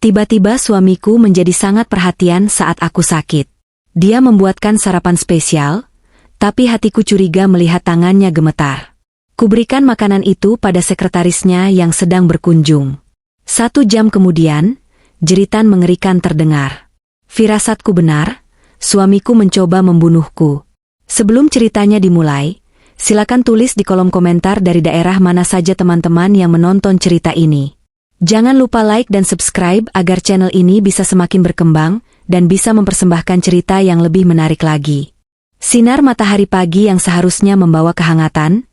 Tiba-tiba suamiku menjadi sangat perhatian saat aku sakit. Dia membuatkan sarapan spesial, tapi hatiku curiga melihat tangannya gemetar. Kuberikan makanan itu pada sekretarisnya yang sedang berkunjung. 1 jam kemudian, jeritan mengerikan terdengar. Firasatku benar, suamiku mencoba membunuhku. Sebelum ceritanya dimulai, silakan tulis di kolom komentar dari daerah mana saja teman-teman yang menonton cerita ini. Jangan lupa like dan subscribe agar channel ini bisa semakin berkembang dan bisa mempersembahkan cerita yang lebih menarik lagi. Sinar matahari pagi yang seharusnya membawa kehangatan,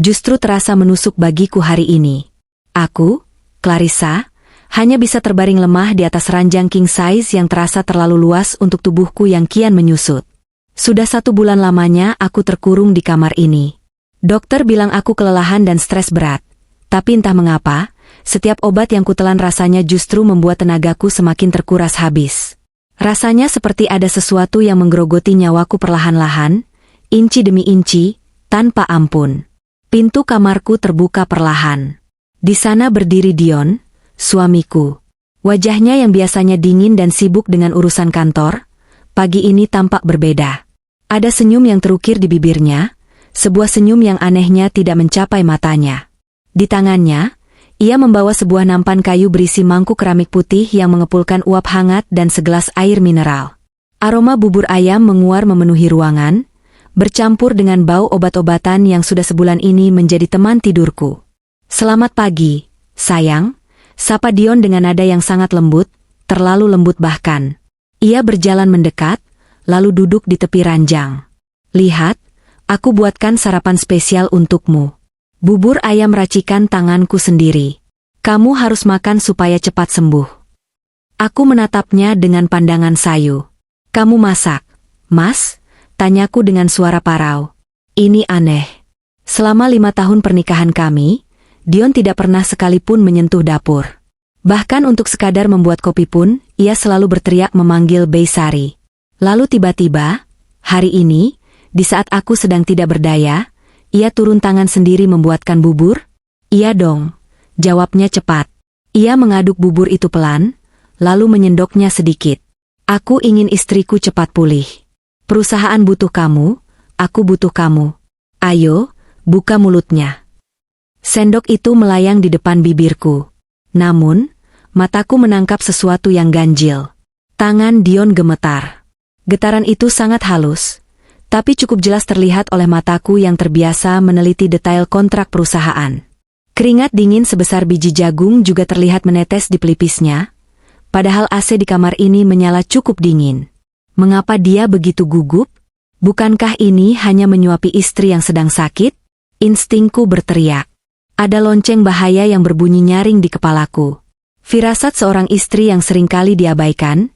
justru terasa menusuk bagiku hari ini. Aku, Clarissa, hanya bisa terbaring lemah di atas ranjang king size yang terasa terlalu luas untuk tubuhku yang kian menyusut. Sudah 1 bulan lamanya aku terkurung di kamar ini. Dokter bilang aku kelelahan dan stres berat, tapi entah mengapa, setiap obat yang kutelan rasanya justru membuat tenagaku semakin terkuras habis. Rasanya seperti ada sesuatu yang menggerogoti nyawaku perlahan-lahan, inci demi inci, tanpa ampun. Pintu kamarku terbuka perlahan. Di sana berdiri Dion, suamiku. Wajahnya yang biasanya dingin dan sibuk dengan urusan kantor, pagi ini tampak berbeda. Ada senyum yang terukir di bibirnya, sebuah senyum yang anehnya tidak mencapai matanya. Di tangannya, ia membawa sebuah nampan kayu berisi mangkuk keramik putih yang mengepulkan uap hangat dan segelas air mineral. Aroma bubur ayam menguar memenuhi ruangan, bercampur dengan bau obat-obatan yang sudah sebulan ini menjadi teman tidurku. "Selamat pagi, sayang," sapa Dion dengan nada yang sangat lembut, terlalu lembut bahkan. Ia berjalan mendekat, lalu duduk di tepi ranjang. "Lihat, aku buatkan sarapan spesial untukmu. Bubur ayam racikan tanganku sendiri. Kamu harus makan supaya cepat sembuh." Aku menatapnya dengan pandangan sayu. "Kamu masak, Mas?" tanyaku dengan suara parau. Ini aneh. Selama 5 tahun pernikahan kami, Dion tidak pernah sekalipun menyentuh dapur. Bahkan untuk sekadar membuat kopi pun, ia selalu berteriak memanggil Beisari. Lalu tiba-tiba, hari ini, di saat aku sedang tidak berdaya, ia turun tangan sendiri membuatkan bubur? "Iya dong," jawabnya cepat. Ia mengaduk bubur itu pelan, lalu menyendoknya sedikit. "Aku ingin istriku cepat pulih. Perusahaan butuh kamu, aku butuh kamu. Ayo, buka mulutnya." Sendok itu melayang di depan bibirku. Namun, mataku menangkap sesuatu yang ganjil. Tangan Dion gemetar. Getaran itu sangat halus, tapi cukup jelas terlihat oleh mataku yang terbiasa meneliti detail kontrak perusahaan. Keringat dingin sebesar biji jagung juga terlihat menetes di pelipisnya, padahal AC di kamar ini menyala cukup dingin. Mengapa dia begitu gugup? Bukankah ini hanya menyuapi istri yang sedang sakit? Instingku berteriak. Ada lonceng bahaya yang berbunyi nyaring di kepalaku. Firasat seorang istri yang seringkali diabaikan,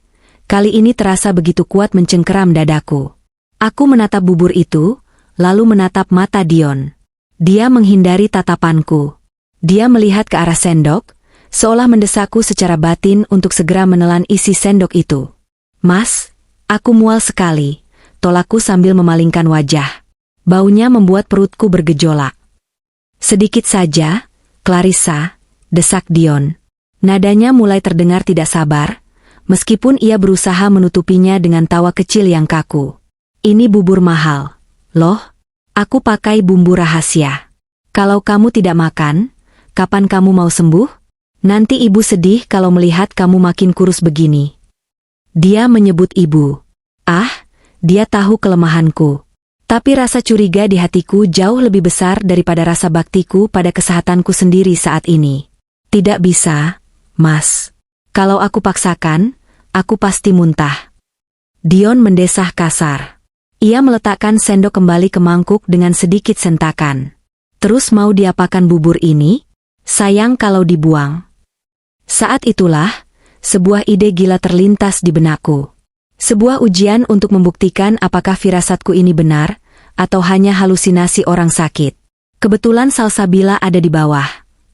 kali ini terasa begitu kuat mencengkeram dadaku. Aku menatap bubur itu, lalu menatap mata Dion. Dia menghindari tatapanku. Dia melihat ke arah sendok, seolah mendesakku secara batin untuk segera menelan isi sendok itu. "Mas, aku mual sekali," tolakku sambil memalingkan wajah. Baunya membuat perutku bergejolak. "Sedikit saja, Clarissa," desak Dion. Nadanya mulai terdengar tidak sabar, meskipun ia berusaha menutupinya dengan tawa kecil yang kaku. "Ini bubur mahal. Loh, aku pakai bumbu rahasia. Kalau kamu tidak makan, kapan kamu mau sembuh? Nanti ibu sedih kalau melihat kamu makin kurus begini." Dia menyebut ibu. Dia tahu kelemahanku. Tapi rasa curiga di hatiku jauh lebih besar daripada rasa baktiku pada kesehatanku sendiri saat ini. "Tidak bisa, Mas. Kalau aku paksakan, aku pasti muntah." Dion mendesah kasar. Ia meletakkan sendok kembali ke mangkuk dengan sedikit sentakan. "Terus mau diapakan bubur ini? Sayang kalau dibuang." Saat itulah, sebuah ide gila terlintas di benakku. Sebuah ujian untuk membuktikan apakah firasatku ini benar, atau hanya halusinasi orang sakit. "Kebetulan Salsabila ada di bawah,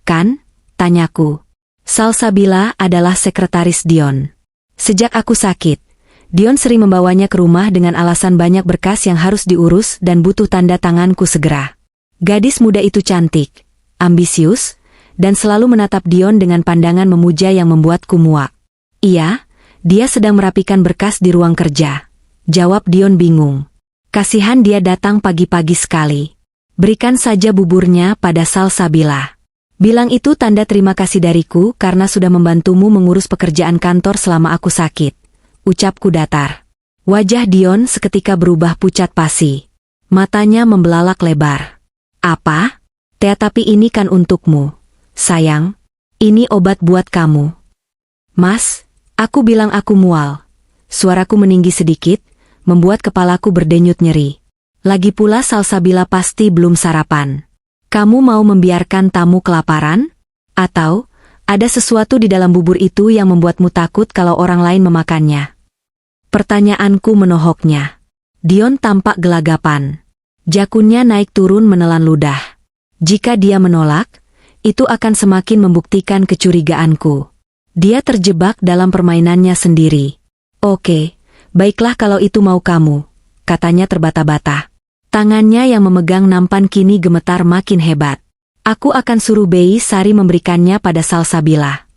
kan?" tanyaku. Salsabila adalah sekretaris Dion. Sejak aku sakit, Dion sering membawanya ke rumah dengan alasan banyak berkas yang harus diurus dan butuh tanda tanganku segera. Gadis muda itu cantik, ambisius, dan selalu menatap Dion dengan pandangan memuja yang membuatku muak. Iya, dia sedang merapikan berkas di ruang kerja. Jawab Dion bingung. Kasihan dia datang pagi-pagi sekali. Berikan saja buburnya pada Salsabila. Bilang itu tanda terima kasih dariku karena sudah membantumu mengurus pekerjaan kantor selama aku sakit. Ucapku datar. Wajah Dion seketika berubah pucat pasi. Matanya membelalak lebar. Apa? Tapi ini kan untukmu. Sayang, ini obat buat kamu. Mas, aku bilang aku mual. Suaraku meninggi sedikit, membuat kepalaku berdenyut nyeri. Lagi pula Salsabila pasti belum sarapan. Kamu mau membiarkan tamu kelaparan? Atau, ada sesuatu di dalam bubur itu yang membuatmu takut kalau orang lain memakannya? Pertanyaanku menohoknya. Dion tampak gelagapan. Jakunnya naik turun menelan ludah. Jika dia menolak, itu akan semakin membuktikan kecurigaanku. Dia terjebak dalam permainannya sendiri. Oke, baiklah kalau itu mau kamu, katanya terbata-bata. Tangannya yang memegang nampan kini gemetar makin hebat. Aku akan suruh Bei Sari memberikannya pada Salsabila.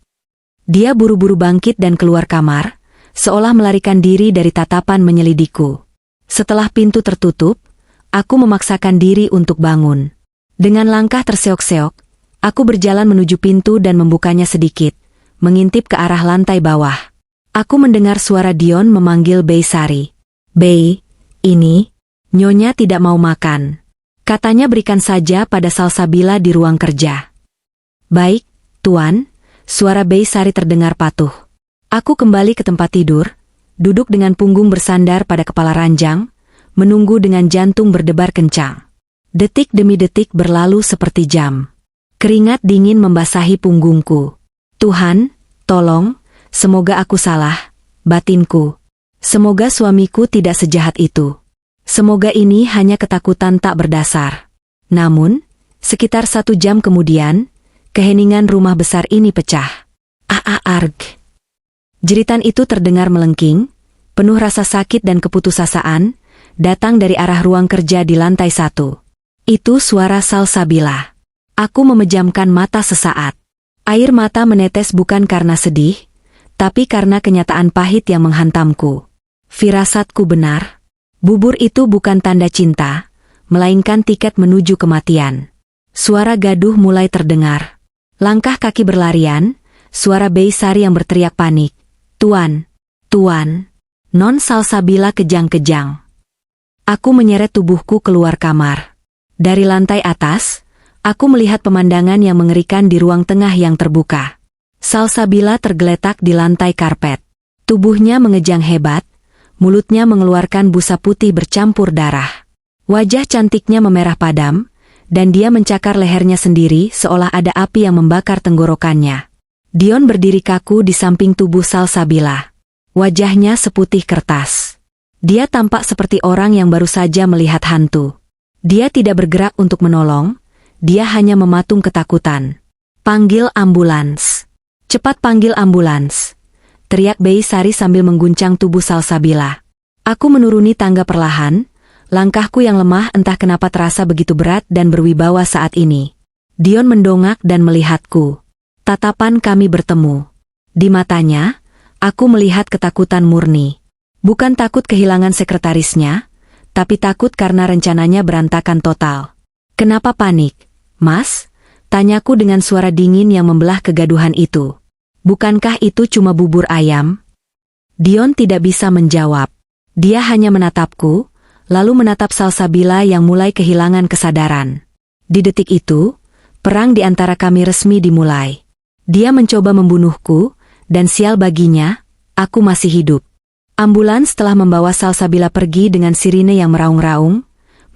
Dia buru-buru bangkit dan keluar kamar, seolah melarikan diri dari tatapan menyelidikku. Setelah pintu tertutup, aku memaksakan diri untuk bangun. Dengan langkah terseok-seok, aku berjalan menuju pintu dan membukanya sedikit, mengintip ke arah lantai bawah. Aku mendengar suara Dion memanggil Bei Sari. Bei, ini, Nyonya tidak mau makan. Katanya berikan saja pada Salsabila di ruang kerja. Baik, Tuan, suara Bei Sari terdengar patuh. Aku kembali ke tempat tidur, duduk dengan punggung bersandar pada kepala ranjang, menunggu dengan jantung berdebar kencang. Detik demi detik berlalu seperti jam. Keringat dingin membasahi punggungku. Tuhan, tolong, semoga aku salah, batinku. Semoga suamiku tidak sejahat itu. Semoga ini hanya ketakutan tak berdasar. Namun, sekitar 1 jam kemudian, keheningan rumah besar ini pecah. Arg. Jeritan itu terdengar melengking, penuh rasa sakit dan keputusasaan, datang dari arah ruang kerja di lantai 1. Itu suara Salsabila. Aku memejamkan mata sesaat. Air mata menetes bukan karena sedih, tapi karena kenyataan pahit yang menghantamku. Firasatku benar. Bubur itu bukan tanda cinta, melainkan tiket menuju kematian. Suara gaduh mulai terdengar. Langkah kaki berlarian, suara Bei Sari yang berteriak panik. Tuan, Tuan, Non Salsabila kejang-kejang. Aku menyeret tubuhku keluar kamar. Dari lantai atas, aku melihat pemandangan yang mengerikan di ruang tengah yang terbuka. Salsabila tergeletak di lantai karpet. Tubuhnya mengejang hebat, mulutnya mengeluarkan busa putih bercampur darah. Wajah cantiknya memerah padam, dan dia mencakar lehernya sendiri seolah ada api yang membakar tenggorokannya. Dion berdiri kaku di samping tubuh Salsabila. Wajahnya seputih kertas. Dia tampak seperti orang yang baru saja melihat hantu. Dia tidak bergerak untuk menolong, dia hanya mematung ketakutan. Panggil ambulans. Cepat panggil ambulans. Teriak Bei Sari sambil mengguncang tubuh Salsabila. Aku menuruni tangga perlahan, langkahku yang lemah entah kenapa terasa begitu berat dan berwibawa saat ini. Dion mendongak dan melihatku. Tatapan kami bertemu. Di matanya, aku melihat ketakutan murni. Bukan takut kehilangan sekretarisnya, tapi takut karena rencananya berantakan total. Kenapa panik, Mas? Tanyaku dengan suara dingin yang membelah kegaduhan itu. Bukankah itu cuma bubur ayam? Dion tidak bisa menjawab. Dia hanya menatapku, lalu menatap Salsabila yang mulai kehilangan kesadaran. Di detik itu, perang di antara kami resmi dimulai. Dia mencoba membunuhku, dan sial baginya, aku masih hidup. Ambulans telah membawa Salsabila pergi dengan sirine yang meraung-raung,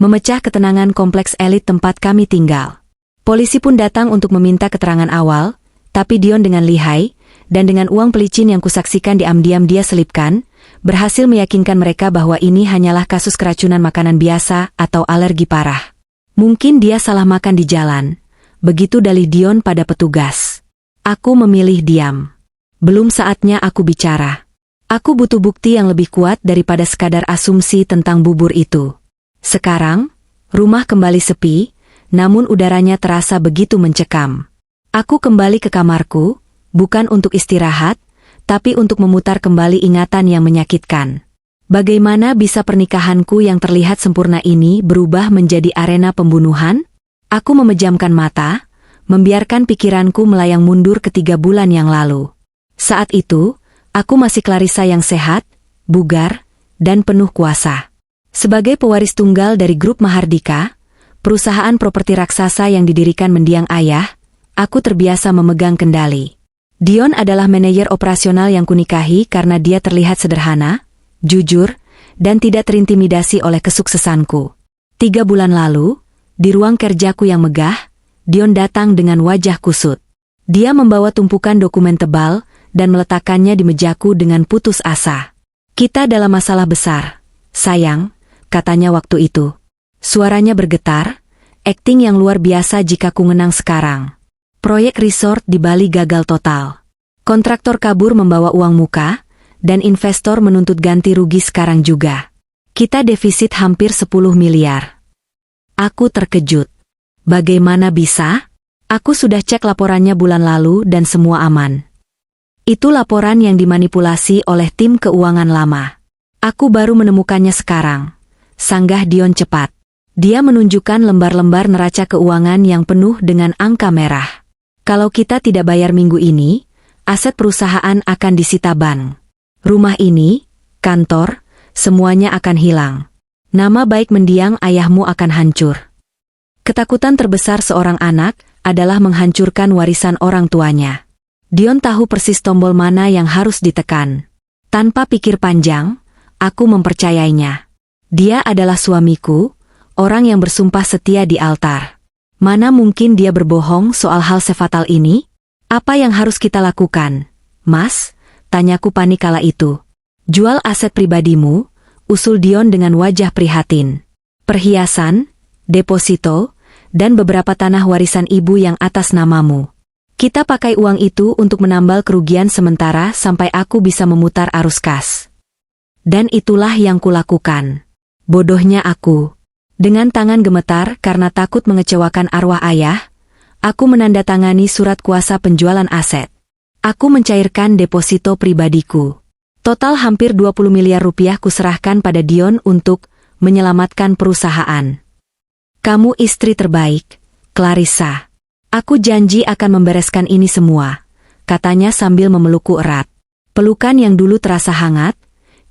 memecah ketenangan kompleks elit tempat kami tinggal. Polisi pun datang untuk meminta keterangan awal, tapi Dion dengan lihai, dan dengan uang pelicin yang kusaksikan diam-diam dia selipkan, berhasil meyakinkan mereka bahwa ini hanyalah kasus keracunan makanan biasa atau alergi parah. Mungkin dia salah makan di jalan, begitu dalih Dion pada petugas. Aku memilih diam. Belum saatnya aku bicara. Aku butuh bukti yang lebih kuat daripada sekadar asumsi tentang bubur itu. Sekarang, rumah kembali sepi, namun udaranya terasa begitu mencekam. Aku kembali ke kamarku, bukan untuk istirahat, tapi untuk memutar kembali ingatan yang menyakitkan. Bagaimana bisa pernikahanku yang terlihat sempurna ini berubah menjadi arena pembunuhan? Aku memejamkan mata, membiarkan pikiranku melayang mundur ke 3 bulan yang lalu. Saat itu, aku masih Clarissa yang sehat, bugar, dan penuh kuasa. Sebagai pewaris tunggal dari grup Mahardika, perusahaan properti raksasa yang didirikan mendiang ayah, aku terbiasa memegang kendali. Dion adalah manajer operasional yang kunikahi karena dia terlihat sederhana, jujur, dan tidak terintimidasi oleh kesuksesanku. 3 bulan lalu, di ruang kerjaku yang megah, Dion datang dengan wajah kusut. Dia membawa tumpukan dokumen tebal dan meletakkannya di mejaku dengan putus asa. "Kita dalam masalah besar, sayang," katanya waktu itu. Suaranya bergetar, akting yang luar biasa jika ku ngenang sekarang. Proyek resort di Bali gagal total. Kontraktor kabur membawa uang muka, dan investor menuntut ganti rugi sekarang juga. Kita defisit hampir 10 miliar. Aku terkejut. Bagaimana bisa? Aku sudah cek laporannya bulan lalu dan semua aman. Itu laporan yang dimanipulasi oleh tim keuangan lama. Aku baru menemukannya sekarang. Sanggah Dion cepat. Dia menunjukkan lembar-lembar neraca keuangan yang penuh dengan angka merah. Kalau kita tidak bayar minggu ini, aset perusahaan akan disita bank. Rumah ini, kantor, semuanya akan hilang. Nama baik mendiang ayahmu akan hancur. Ketakutan terbesar seorang anak adalah menghancurkan warisan orang tuanya. Dion tahu persis tombol mana yang harus ditekan. Tanpa pikir panjang, aku mempercayainya. Dia adalah suamiku, orang yang bersumpah setia di altar. Mana mungkin dia berbohong soal hal sefatal ini? Apa yang harus kita lakukan, Mas? Tanyaku panik kala itu. Jual aset pribadimu, usul Dion dengan wajah prihatin. Perhiasan, deposito, dan beberapa tanah warisan ibu yang atas namamu. Kita pakai uang itu untuk menambal kerugian sementara sampai aku bisa memutar arus kas. Dan itulah yang kulakukan. Bodohnya aku. Dengan tangan gemetar karena takut mengecewakan arwah ayah, aku menandatangani surat kuasa penjualan aset. Aku mencairkan deposito pribadiku. Total hampir 20 miliar rupiah kuserahkan pada Dion untuk menyelamatkan perusahaan. Kamu istri terbaik, Clarissa. Aku janji akan membereskan ini semua, katanya sambil memelukku erat. Pelukan yang dulu terasa hangat,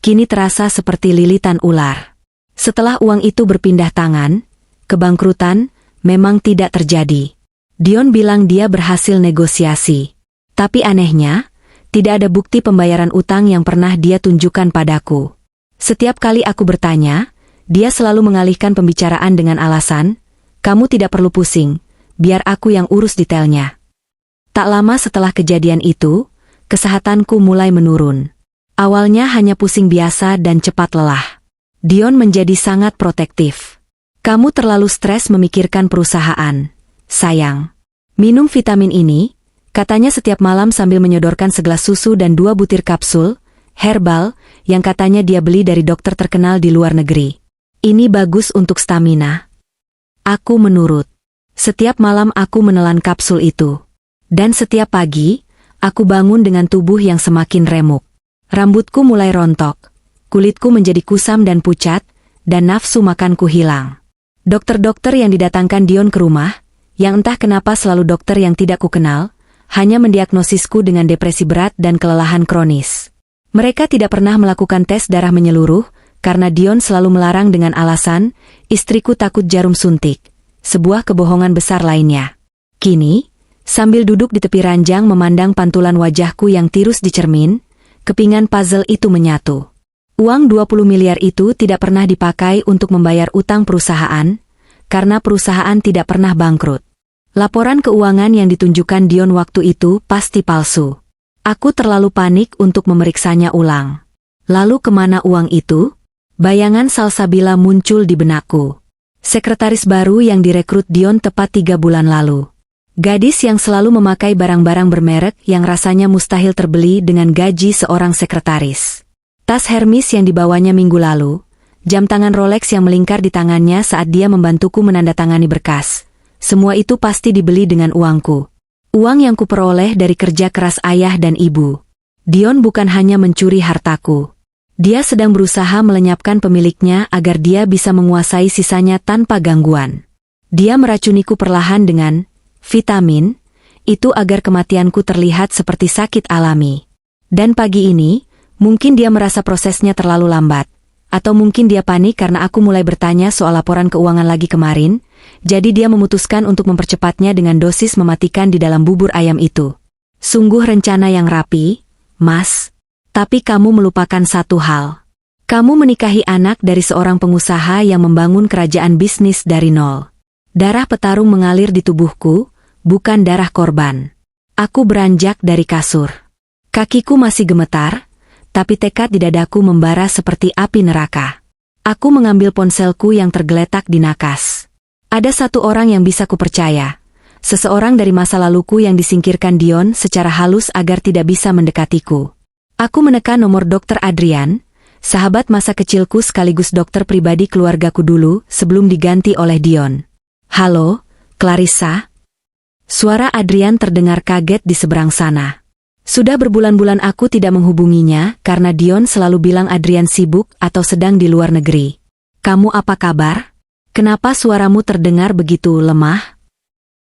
kini terasa seperti lilitan ular. Setelah uang itu berpindah tangan, kebangkrutan memang tidak terjadi. Dion bilang dia berhasil negosiasi. Tapi anehnya, tidak ada bukti pembayaran utang yang pernah dia tunjukkan padaku. Setiap kali aku bertanya, dia selalu mengalihkan pembicaraan dengan alasan, "Kamu tidak perlu pusing, biar aku yang urus detailnya." Tak lama setelah kejadian itu, kesehatanku mulai menurun. Awalnya hanya pusing biasa dan cepat lelah. Dion menjadi sangat protektif. "Kamu terlalu stres memikirkan perusahaan, sayang. Minum vitamin ini," katanya setiap malam sambil menyodorkan segelas susu dan 2 butir kapsul herbal yang katanya dia beli dari dokter terkenal di luar negeri. "Ini bagus untuk stamina." Aku menurut. Setiap malam aku menelan kapsul itu. Dan setiap pagi, aku bangun dengan tubuh yang semakin remuk. Rambutku mulai rontok, kulitku menjadi kusam dan pucat, dan nafsu makanku hilang. Dokter-dokter yang didatangkan Dion ke rumah, yang entah kenapa selalu dokter yang tidak kukenal, hanya mendiagnosisku dengan depresi berat dan kelelahan kronis. Mereka tidak pernah melakukan tes darah menyeluruh, karena Dion selalu melarang dengan alasan, istriku takut jarum suntik, sebuah kebohongan besar lainnya. Kini, sambil duduk di tepi ranjang memandang pantulan wajahku yang tirus di cermin, kepingan puzzle itu menyatu. Uang 20 miliar itu tidak pernah dipakai untuk membayar utang perusahaan, karena perusahaan tidak pernah bangkrut. Laporan keuangan yang ditunjukkan Dion waktu itu pasti palsu. Aku terlalu panik untuk memeriksanya ulang. Lalu kemana uang itu? Bayangan Salsabila muncul di benakku. Sekretaris baru yang direkrut Dion tepat 3 bulan lalu. Gadis yang selalu memakai barang-barang bermerek yang rasanya mustahil terbeli dengan gaji seorang sekretaris. Tas Hermes yang dibawanya minggu lalu, jam tangan Rolex yang melingkar di tangannya saat dia membantuku menandatangani berkas. Semua itu pasti dibeli dengan uangku. Uang yang kuperoleh dari kerja keras ayah dan ibu. Dion bukan hanya mencuri hartaku. Dia sedang berusaha melenyapkan pemiliknya agar dia bisa menguasai sisanya tanpa gangguan. Dia meracuniku perlahan dengan vitamin, itu agar kematianku terlihat seperti sakit alami. Dan pagi ini, mungkin dia merasa prosesnya terlalu lambat. Atau mungkin dia panik karena aku mulai bertanya soal laporan keuangan lagi kemarin, jadi dia memutuskan untuk mempercepatnya dengan dosis mematikan di dalam bubur ayam itu. Sungguh rencana yang rapi, Mas. Tapi kamu melupakan satu hal. Kamu menikahi anak dari seorang pengusaha yang membangun kerajaan bisnis dari nol. Darah petarung mengalir di tubuhku, bukan darah korban. Aku beranjak dari kasur. Kakiku masih gemetar, tapi tekad di dadaku membara seperti api neraka. Aku mengambil ponselku yang tergeletak di nakas. Ada satu orang yang bisa kupercaya. Seseorang dari masa laluku yang disingkirkan Dion secara halus agar tidak bisa mendekatiku. Aku menekan nomor Dr. Adrian, sahabat masa kecilku sekaligus dokter pribadi keluargaku dulu sebelum diganti oleh Dion. Halo, Clarissa? Suara Adrian terdengar kaget di seberang sana. Sudah berbulan-bulan aku tidak menghubunginya karena Dion selalu bilang Adrian sibuk atau sedang di luar negeri. Kamu apa kabar? Kenapa suaramu terdengar begitu lemah?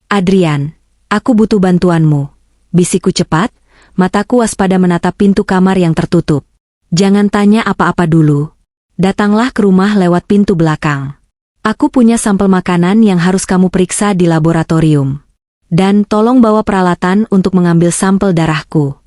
Adrian, aku butuh bantuanmu. Bisikku cepat, mataku waspada menatap pintu kamar yang tertutup. Jangan tanya apa-apa dulu. Datanglah ke rumah lewat pintu belakang. Aku punya sampel makanan yang harus kamu periksa di laboratorium. Dan tolong bawa peralatan untuk mengambil sampel darahku.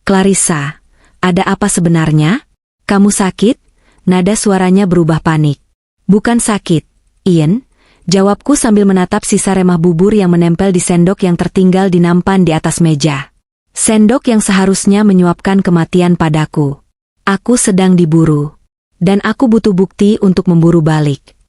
Clarissa, ada apa sebenarnya? Kamu sakit? Nada suaranya berubah panik. Bukan sakit, Ian, jawabku sambil menatap sisa remah bubur yang menempel di sendok yang tertinggal di nampan di atas meja. Sendok yang seharusnya menyuapkan kematian padaku. Aku sedang diburu. Dan aku butuh bukti untuk memburu balik.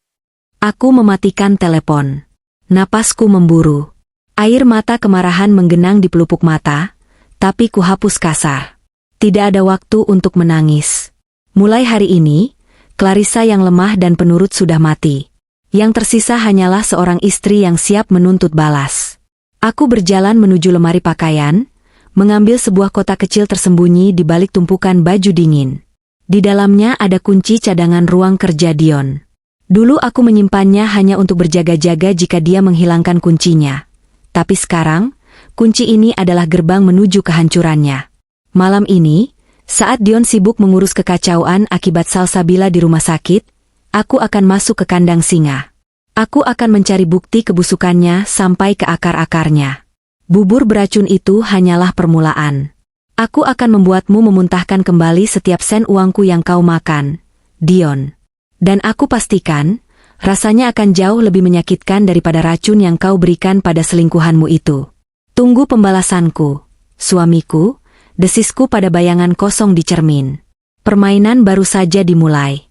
Aku mematikan telepon. Napasku memburu. Air mata kemarahan menggenang di pelupuk mata, tapi kuhapus kasar. Tidak ada waktu untuk menangis. Mulai hari ini, Clarissa yang lemah dan penurut sudah mati. Yang tersisa hanyalah seorang istri yang siap menuntut balas. Aku berjalan menuju lemari pakaian, mengambil sebuah kotak kecil tersembunyi di balik tumpukan baju dingin. Di dalamnya ada kunci cadangan ruang kerja Dion. Dulu aku menyimpannya hanya untuk berjaga-jaga jika dia menghilangkan kuncinya. Tapi sekarang, kunci ini adalah gerbang menuju kehancurannya. Malam ini, saat Dion sibuk mengurus kekacauan akibat salsabila di rumah sakit, aku akan masuk ke kandang singa. Aku akan mencari bukti kebusukannya sampai ke akar-akarnya. Bubur beracun itu hanyalah permulaan. Aku akan membuatmu memuntahkan kembali setiap sen uangku yang kau makan, Dion. Dan aku pastikan, rasanya akan jauh lebih menyakitkan daripada racun yang kau berikan pada selingkuhanmu itu. Tunggu pembalasanku, suamiku, desisku pada bayangan kosong di cermin. Permainan baru saja dimulai.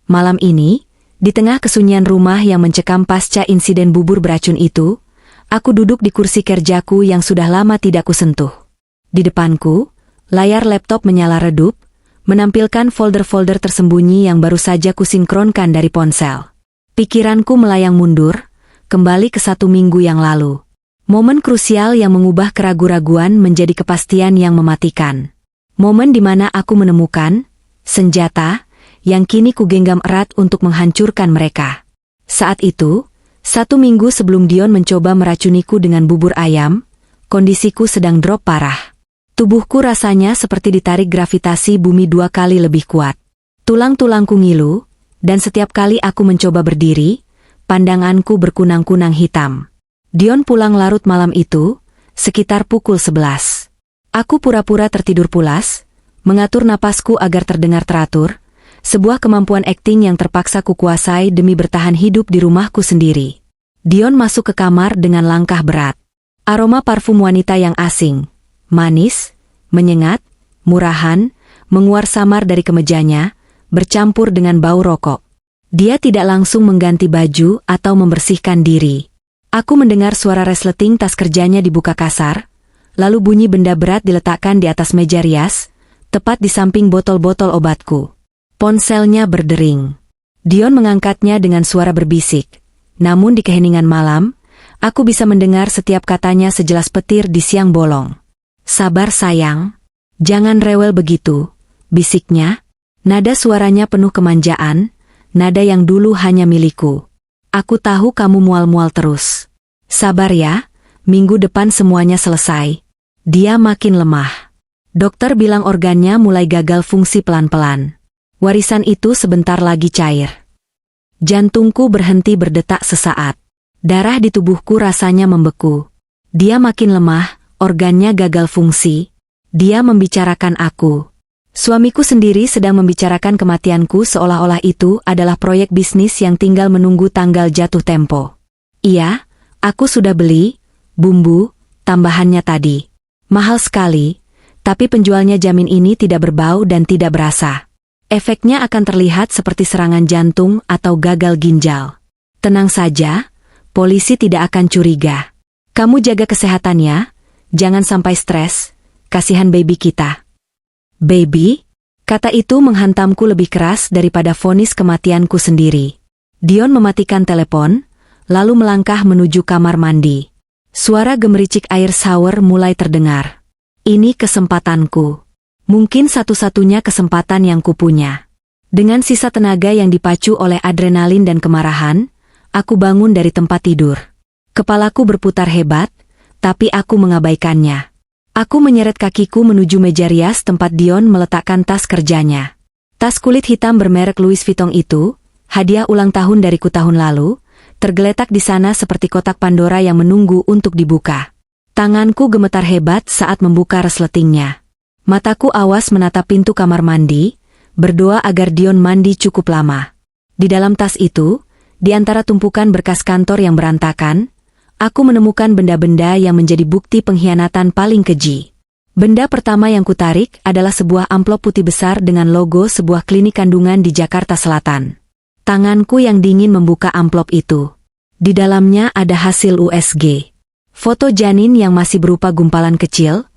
Malam ini, di tengah kesunyian rumah yang mencekam pasca insiden bubur beracun itu, aku duduk di kursi kerjaku yang sudah lama tidak kusentuh. Di depanku, layar laptop menyala redup, menampilkan folder-folder tersembunyi yang baru saja kusinkronkan dari ponsel. Pikiranku melayang mundur, kembali ke 1 minggu yang lalu. Momen krusial yang mengubah keraguan-raguan menjadi kepastian yang mematikan. Momen di mana aku menemukan senjata yang kini kugenggam erat untuk menghancurkan mereka. Saat itu, 1 minggu sebelum Dion mencoba meracuniku dengan bubur ayam, kondisiku sedang drop parah. Tubuhku rasanya seperti ditarik gravitasi bumi 2 kali lebih kuat. Tulang-tulangku ngilu, dan setiap kali aku mencoba berdiri, pandanganku berkunang-kunang hitam. Dion pulang larut malam itu, sekitar pukul 11. Aku pura-pura tertidur pulas, mengatur napasku agar terdengar teratur, sebuah kemampuan akting yang terpaksa kukuasai demi bertahan hidup di rumahku sendiri. Dion masuk ke kamar dengan langkah berat. Aroma parfum wanita yang asing, manis, menyengat, murahan, menguar samar dari kemejanya, bercampur dengan bau rokok. Dia tidak langsung mengganti baju atau membersihkan diri. Aku mendengar suara resleting tas kerjanya dibuka kasar, lalu bunyi benda berat diletakkan di atas meja rias, tepat di samping botol-botol obatku. Ponselnya berdering. Dion mengangkatnya dengan suara berbisik. Namun di keheningan malam, aku bisa mendengar setiap katanya sejelas petir di siang bolong. Sabar sayang. Jangan rewel begitu, bisiknya. Nada suaranya penuh kemanjaan, nada yang dulu hanya milikku. Aku tahu kamu mual-mual terus. Sabar ya, minggu depan semuanya selesai. Dia makin lemah. Dokter bilang organnya mulai gagal fungsi pelan-pelan. Warisan itu sebentar lagi cair. Jantungku berhenti berdetak sesaat. Darah di tubuhku rasanya membeku. Dia makin lemah, organnya gagal fungsi. Dia membicarakan aku. Suamiku sendiri sedang membicarakan kematianku seolah-olah itu adalah proyek bisnis yang tinggal menunggu tanggal jatuh tempo. Iya, aku sudah beli bumbu tambahannya tadi. Mahal sekali, tapi penjualnya jamin ini tidak berbau dan tidak berasa. Efeknya akan terlihat seperti serangan jantung atau gagal ginjal. Tenang saja, polisi tidak akan curiga. Kamu jaga kesehatannya, jangan sampai stres, kasihan baby kita. Baby? Kata itu menghantamku lebih keras daripada vonis kematianku sendiri. Dion mematikan telepon, lalu melangkah menuju kamar mandi. Suara gemericik air shower mulai terdengar. Ini kesempatanku. Mungkin satu-satunya kesempatan yang kupunya. Dengan sisa tenaga yang dipacu oleh adrenalin dan kemarahan, aku bangun dari tempat tidur. Kepalaku berputar hebat, tapi aku mengabaikannya. Aku menyeret kakiku menuju meja rias tempat Dion meletakkan tas kerjanya. Tas kulit hitam bermerek Louis Vuitton itu, hadiah ulang tahun dariku tahun lalu, tergeletak di sana seperti kotak Pandora yang menunggu untuk dibuka. Tanganku gemetar hebat saat membuka resletingnya. Mataku awas menatap pintu kamar mandi, berdoa agar Dion mandi cukup lama. Di dalam tas itu, di antara tumpukan berkas kantor yang berantakan, aku menemukan benda-benda yang menjadi bukti pengkhianatan paling keji. Benda pertama yang kutarik adalah sebuah amplop putih besar dengan logo sebuah klinik kandungan di Jakarta Selatan. Tanganku yang dingin membuka amplop itu. Di dalamnya ada hasil USG. Foto janin yang masih berupa gumpalan kecil,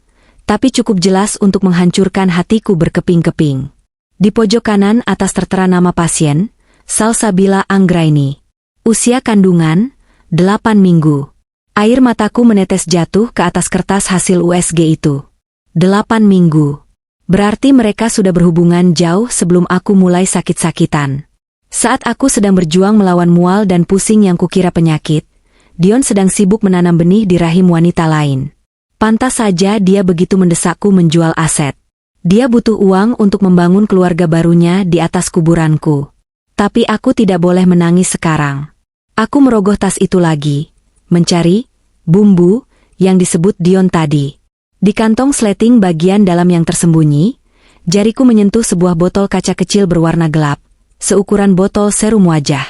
tapi cukup jelas untuk menghancurkan hatiku berkeping-keping. Di pojok kanan atas tertera nama pasien, Salsabila Anggraini. Usia kandungan, 8 minggu. Air mataku menetes jatuh ke atas kertas hasil USG itu. 8 minggu. Berarti mereka sudah berhubungan jauh sebelum aku mulai sakit-sakitan. Saat aku sedang berjuang melawan mual dan pusing yang kukira penyakit, Dion sedang sibuk menanam benih di rahim wanita lain. Pantas saja dia begitu mendesakku menjual aset. Dia butuh uang untuk membangun keluarga barunya di atas kuburanku. Tapi aku tidak boleh menangis sekarang. Aku merogoh tas itu lagi. Mencari bumbu yang disebut Dion tadi. Di kantong sleting bagian dalam yang tersembunyi, jariku menyentuh sebuah botol kaca kecil berwarna gelap, seukuran botol serum wajah.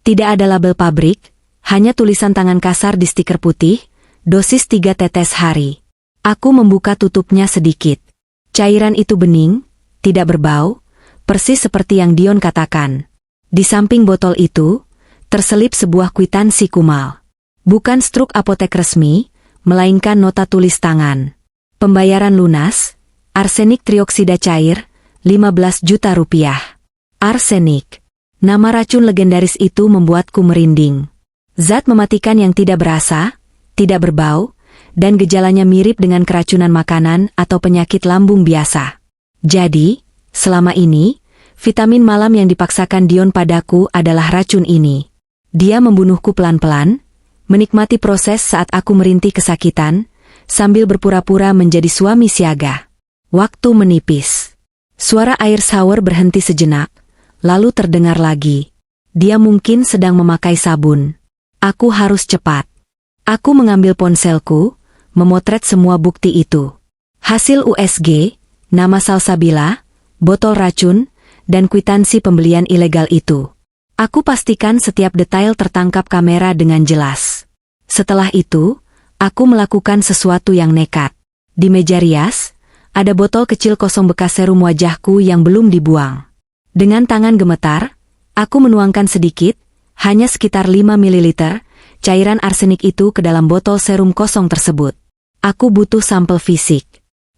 Tidak ada label pabrik, hanya tulisan tangan kasar di stiker putih, dosis 3 tetes hari. Aku membuka tutupnya sedikit. Cairan itu bening, tidak berbau, persis seperti yang Dion katakan. Di samping botol itu, terselip sebuah kwitansi kumal. Bukan struk apotek resmi, melainkan nota tulis tangan. Pembayaran lunas, arsenik trioksida cair, 15 juta rupiah. Arsenik. Nama racun legendaris itu membuatku merinding. Zat mematikan yang tidak berasa, tidak berbau, dan gejalanya mirip dengan keracunan makanan atau penyakit lambung biasa. Jadi, selama ini, vitamin malam yang dipaksakan Dion padaku adalah racun ini. Dia membunuhku pelan-pelan, menikmati proses saat aku merintih kesakitan, sambil berpura-pura menjadi suami siaga. Waktu menipis. Suara air shower berhenti sejenak, lalu terdengar lagi. Dia mungkin sedang memakai sabun. Aku harus cepat. Aku mengambil ponselku, memotret semua bukti itu. Hasil USG, nama Salsabila, botol racun, dan kwitansi pembelian ilegal itu. Aku pastikan setiap detail tertangkap kamera dengan jelas. Setelah itu, aku melakukan sesuatu yang nekat. Di meja rias, ada botol kecil kosong bekas serum wajahku yang belum dibuang. Dengan tangan gemetar, aku menuangkan sedikit, hanya sekitar 5 ml, cairan arsenik itu ke dalam botol serum kosong tersebut. Aku butuh sampel fisik.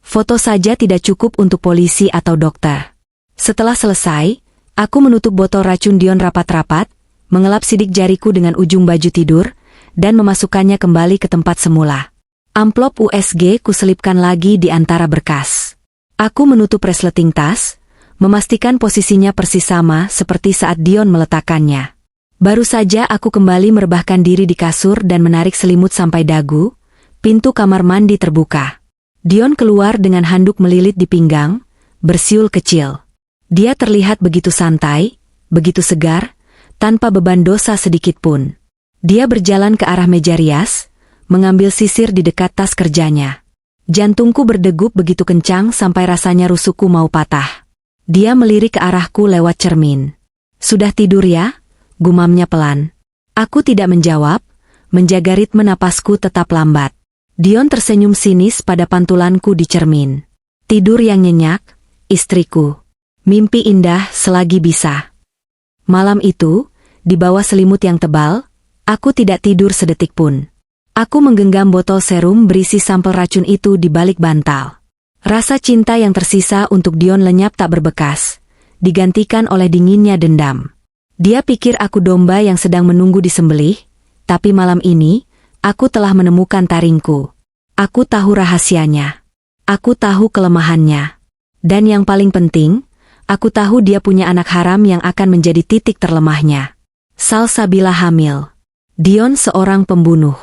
Foto saja tidak cukup untuk polisi atau dokter. Setelah selesai, aku menutup botol racun Dion rapat-rapat, mengelap sidik jariku dengan ujung baju tidur, dan memasukkannya kembali ke tempat semula. Amplop USG kuselipkan lagi di antara berkas. Aku menutup resleting tas, memastikan posisinya persis sama seperti saat Dion meletakkannya. Baru saja aku kembali merebahkan diri di kasur dan menarik selimut sampai dagu, pintu kamar mandi terbuka. Dion keluar dengan handuk melilit di pinggang, bersiul kecil. Dia terlihat begitu santai, begitu segar, tanpa beban dosa sedikit pun. Dia berjalan ke arah meja rias, mengambil sisir di dekat tas kerjanya. Jantungku berdegup begitu kencang sampai rasanya rusukku mau patah. Dia melirik ke arahku lewat cermin. "Sudah tidur ya?" gumamnya pelan. Aku tidak menjawab, menjaga ritme napasku tetap lambat. Dion tersenyum sinis pada pantulanku di cermin. "Tidur yang nyenyak, istriku. Mimpi indah selagi bisa." Malam itu, di bawah selimut yang tebal, aku tidak tidur sedetik pun. Aku menggenggam botol serum berisi sampel racun itu di balik bantal. Rasa cinta yang tersisa untuk Dion lenyap tak berbekas, digantikan oleh dinginnya dendam. Dia pikir aku domba yang sedang menunggu disembelih, tapi malam ini, aku telah menemukan taringku. Aku tahu rahasianya. Aku tahu kelemahannya. Dan yang paling penting, aku tahu dia punya anak haram yang akan menjadi titik terlemahnya. Salsabila hamil. Dion seorang pembunuh.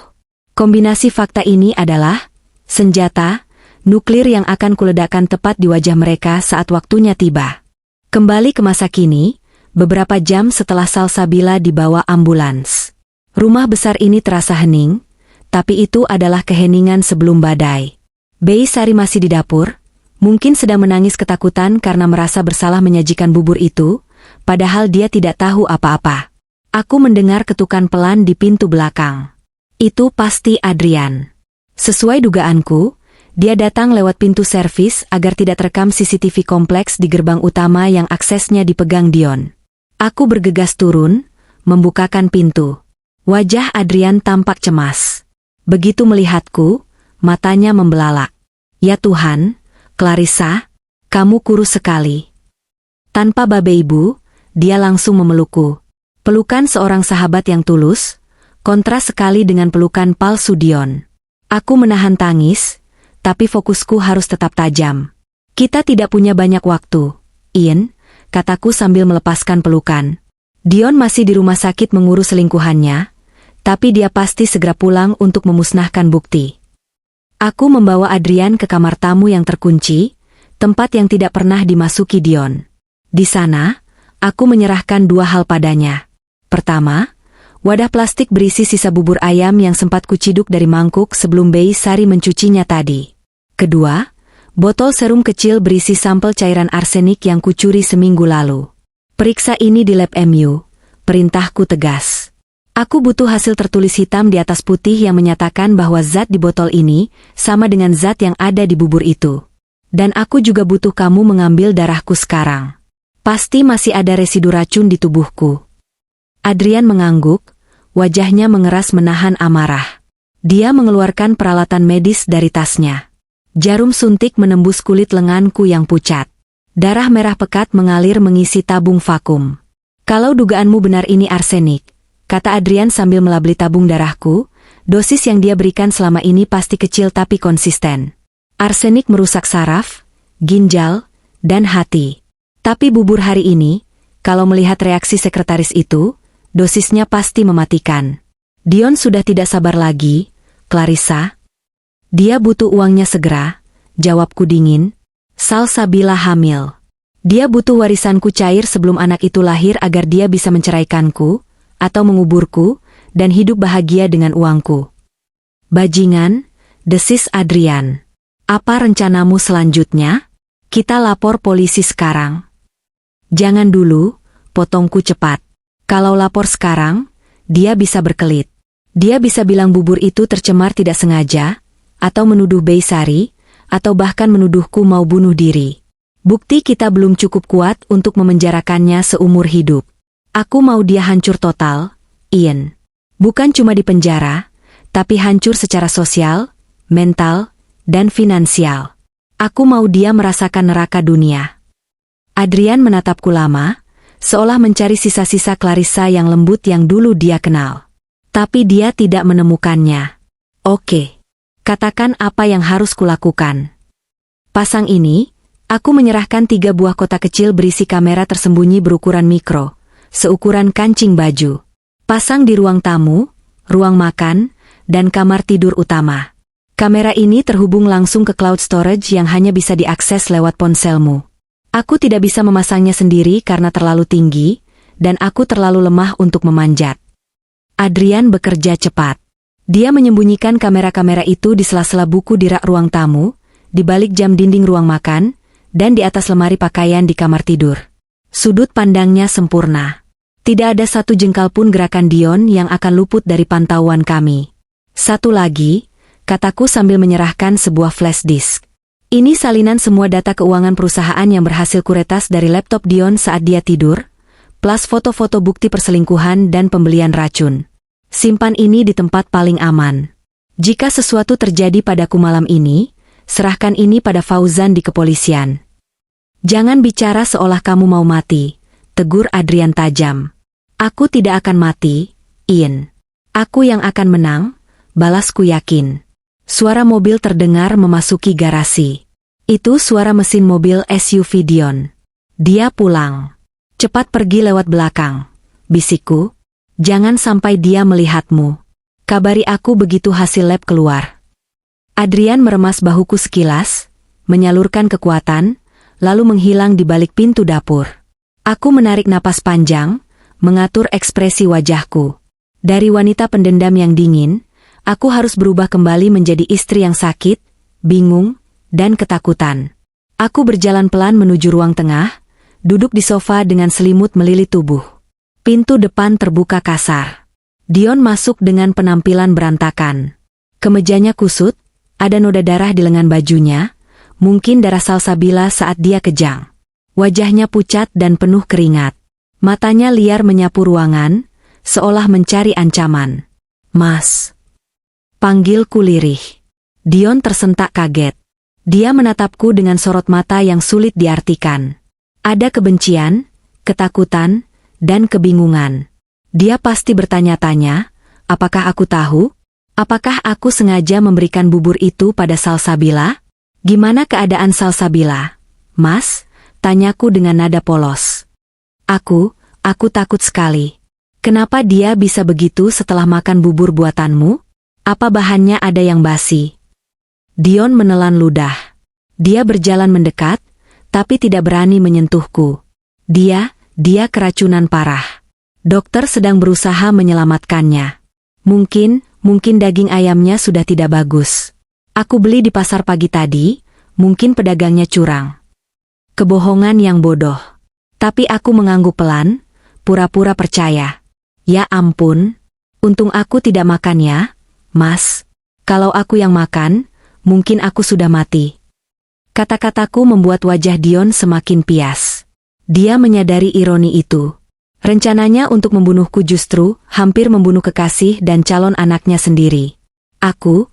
Kombinasi fakta ini adalah senjata nuklir yang akan kuledakkan tepat di wajah mereka saat waktunya tiba. Kembali ke masa kini, beberapa jam setelah Salsabila dibawa ambulans. Rumah besar ini terasa hening, tapi itu adalah keheningan sebelum badai. Bei Sari masih di dapur, mungkin sedang menangis ketakutan karena merasa bersalah menyajikan bubur itu, padahal dia tidak tahu apa-apa. Aku mendengar ketukan pelan di pintu belakang. Itu pasti Adrian. Sesuai dugaanku, dia datang lewat pintu servis agar tidak terekam CCTV kompleks di gerbang utama yang aksesnya dipegang Dion. Aku bergegas turun, membukakan pintu. Wajah Adrian tampak cemas. Begitu melihatku, matanya membelalak. "Ya Tuhan, Clarissa, kamu kurus sekali." Tanpa babe ibu, dia langsung memelukku. Pelukan seorang sahabat yang tulus, kontras sekali dengan pelukan palsu Dion. Aku menahan tangis, tapi fokusku harus tetap tajam. "Kita tidak punya banyak waktu, Ian," kataku sambil melepaskan pelukan. Dion masih di rumah sakit mengurus selingkuhannya, tapi dia pasti segera pulang untuk memusnahkan bukti. Aku membawa Adrian ke kamar tamu yang terkunci, tempat yang tidak pernah dimasuki Dion. Di sana, aku menyerahkan dua hal padanya. Pertama, wadah plastik berisi sisa bubur ayam yang sempat kuciduk dari mangkuk sebelum Bei Sari mencucinya tadi. Kedua, botol serum kecil berisi sampel cairan arsenik yang kucuri seminggu lalu. "Periksa ini di lab MU," perintahku tegas. Aku butuh hasil tertulis hitam di atas putih yang menyatakan bahwa zat di botol ini sama dengan zat yang ada di bubur itu. Dan aku juga butuh kamu mengambil darahku sekarang. Pasti masih ada residu racun di tubuhku. Adrian mengangguk, wajahnya mengeras menahan amarah. Dia mengeluarkan peralatan medis dari tasnya. Jarum suntik menembus kulit lenganku yang pucat. Darah merah pekat mengalir mengisi tabung vakum. "Kalau dugaanmu benar ini arsenik," kata Adrian sambil melabeli tabung darahku, "dosis yang dia berikan selama ini pasti kecil tapi konsisten. Arsenik merusak saraf, ginjal, dan hati. Tapi bubur hari ini, kalau melihat reaksi sekretaris itu, dosisnya pasti mematikan." Dion sudah tidak sabar lagi. "Clarissa, dia butuh uangnya segera," jawabku dingin. "Salsabila hamil. Dia butuh warisanku cair sebelum anak itu lahir agar dia bisa menceraikanku, atau menguburku, dan hidup bahagia dengan uangku." "Bajingan," desis Adrian. "Apa rencanamu selanjutnya? Kita lapor polisi sekarang." "Jangan dulu," potongku cepat. "Kalau lapor sekarang, dia bisa berkelit. Dia bisa bilang bubur itu tercemar tidak sengaja, atau menuduh Bei Sari, atau bahkan menuduhku mau bunuh diri. Bukti kita belum cukup kuat untuk memenjarakannya seumur hidup. Aku mau dia hancur total, Ian. Bukan cuma di penjara, tapi hancur secara sosial, mental, dan finansial. Aku mau dia merasakan neraka dunia." Adrian menatapku lama, seolah mencari sisa-sisa Clarissa yang lembut yang dulu dia kenal. Tapi dia tidak menemukannya. "Oke. Katakan apa yang harus kulakukan." "Pasang ini, Aku menyerahkan 3 buah kotak kecil berisi kamera tersembunyi berukuran mikro, seukuran kancing baju. Pasang di ruang tamu, ruang makan, dan kamar tidur utama. Kamera ini terhubung langsung ke cloud storage yang hanya bisa diakses lewat ponselmu. Aku tidak bisa memasangnya sendiri karena terlalu tinggi, dan aku terlalu lemah untuk memanjat. Adrian bekerja cepat. Dia menyembunyikan kamera-kamera itu di sela-sela buku di rak ruang tamu, di balik jam dinding ruang makan, dan di atas lemari pakaian di kamar tidur. Sudut pandangnya sempurna. Tidak ada satu jengkal pun gerakan Dion yang akan luput dari pantauan kami. Satu lagi, kataku sambil menyerahkan sebuah flash disk. Ini salinan semua data keuangan perusahaan yang berhasil kuretas dari laptop Dion saat dia tidur, plus foto-foto bukti perselingkuhan dan pembelian racun. Simpan ini di tempat paling aman. Jika sesuatu terjadi padaku malam ini, serahkan ini pada Fauzan di kepolisian. Jangan bicara seolah kamu mau mati, tegur Adrian tajam. Aku tidak akan mati, Ian. Aku yang akan menang, balasku yakin. Suara mobil terdengar memasuki garasi. Itu suara mesin mobil SUV Dion. Dia pulang. Cepat pergi lewat belakang, bisikku. Jangan sampai dia melihatmu. Kabari aku begitu hasil lab keluar. Adrian meremas bahuku sekilas, menyalurkan kekuatan, lalu menghilang di balik pintu dapur. Aku menarik napas panjang, mengatur ekspresi wajahku. Dari wanita pendendam yang dingin, aku harus berubah kembali menjadi istri yang sakit, bingung, dan ketakutan. Aku berjalan pelan menuju ruang tengah, duduk di sofa dengan selimut melilit tubuh. Pintu depan terbuka kasar. Dion masuk dengan penampilan berantakan. Kemejanya kusut, ada noda darah di lengan bajunya, mungkin darah salsabila saat dia kejang. Wajahnya pucat dan penuh keringat. Matanya liar menyapu ruangan, seolah mencari ancaman. Mas. Panggilku lirih. Dion tersentak kaget. Dia menatapku dengan sorot mata yang sulit diartikan. Ada kebencian, ketakutan, dan kebingungan. Dia pasti bertanya-tanya, apakah aku tahu? Apakah aku sengaja memberikan bubur itu pada Salsabila? Gimana keadaan Salsabila? Mas, tanyaku dengan nada polos. Aku takut sekali. Kenapa dia bisa begitu setelah makan bubur buatanmu? Apa bahannya ada yang basi? Dion menelan ludah. Dia berjalan mendekat, tapi tidak berani menyentuhku. Dia keracunan parah. Dokter sedang berusaha menyelamatkannya. Mungkin daging ayamnya sudah tidak bagus. Aku beli di pasar pagi tadi, mungkin pedagangnya curang. Kebohongan yang bodoh. Tapi aku mengangguk pelan, pura-pura percaya. Ya ampun, untung aku tidak makan ya, Mas. Kalau aku yang makan, mungkin aku sudah mati. Kata-kataku membuat wajah Dion semakin pias. Dia menyadari ironi itu. Rencananya untuk membunuhku justru hampir membunuh kekasih dan calon anaknya sendiri. Aku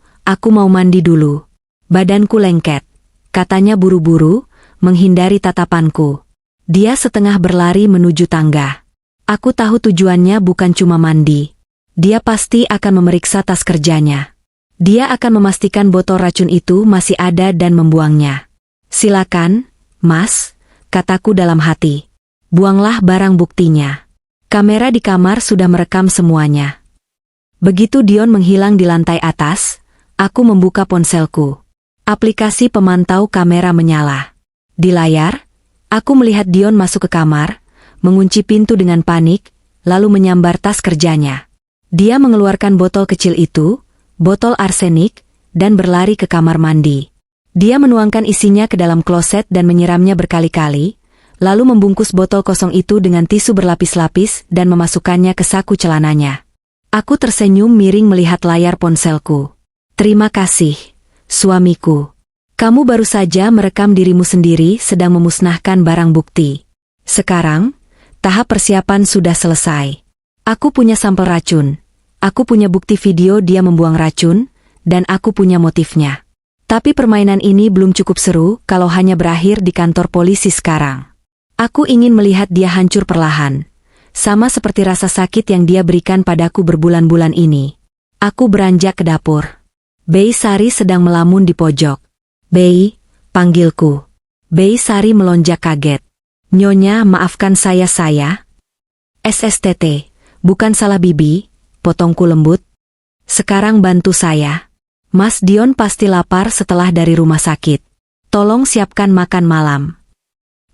mau mandi dulu. Badanku lengket. Katanya buru-buru, menghindari tatapanku. Dia setengah berlari menuju tangga. Aku tahu tujuannya bukan cuma mandi. Dia pasti akan memeriksa tas kerjanya. Dia akan memastikan botol racun itu masih ada dan membuangnya. Silakan, Mas, kataku dalam hati. Buanglah barang buktinya. Kamera di kamar sudah merekam semuanya. Begitu Dion menghilang di lantai atas, aku membuka ponselku. Aplikasi pemantau kamera menyala. Di layar, aku melihat Dion masuk ke kamar, mengunci pintu dengan panik, lalu menyambar tas kerjanya. Dia mengeluarkan botol kecil itu, botol arsenik, dan berlari ke kamar mandi. Dia menuangkan isinya ke dalam kloset dan menyiramnya berkali-kali, lalu membungkus botol kosong itu dengan tisu berlapis-lapis dan memasukkannya ke saku celananya. Aku tersenyum miring melihat layar ponselku. Terima kasih, suamiku. Kamu baru saja merekam dirimu sendiri sedang memusnahkan barang bukti. Sekarang, tahap persiapan sudah selesai. Aku punya sampel racun. Aku punya bukti video dia membuang racun, dan aku punya motifnya. Tapi permainan ini belum cukup seru kalau hanya berakhir di kantor polisi sekarang. Aku ingin melihat dia hancur perlahan, sama seperti rasa sakit yang dia berikan padaku berbulan-bulan ini. Aku beranjak ke dapur. Bei Sari sedang melamun di pojok. Bei, panggilku. Bei Sari melonjak kaget. Nyonya, maafkan saya. SSTT, bukan salah Bibi, potongku lembut. Sekarang bantu saya. Mas Dion pasti lapar setelah dari rumah sakit. Tolong siapkan makan malam.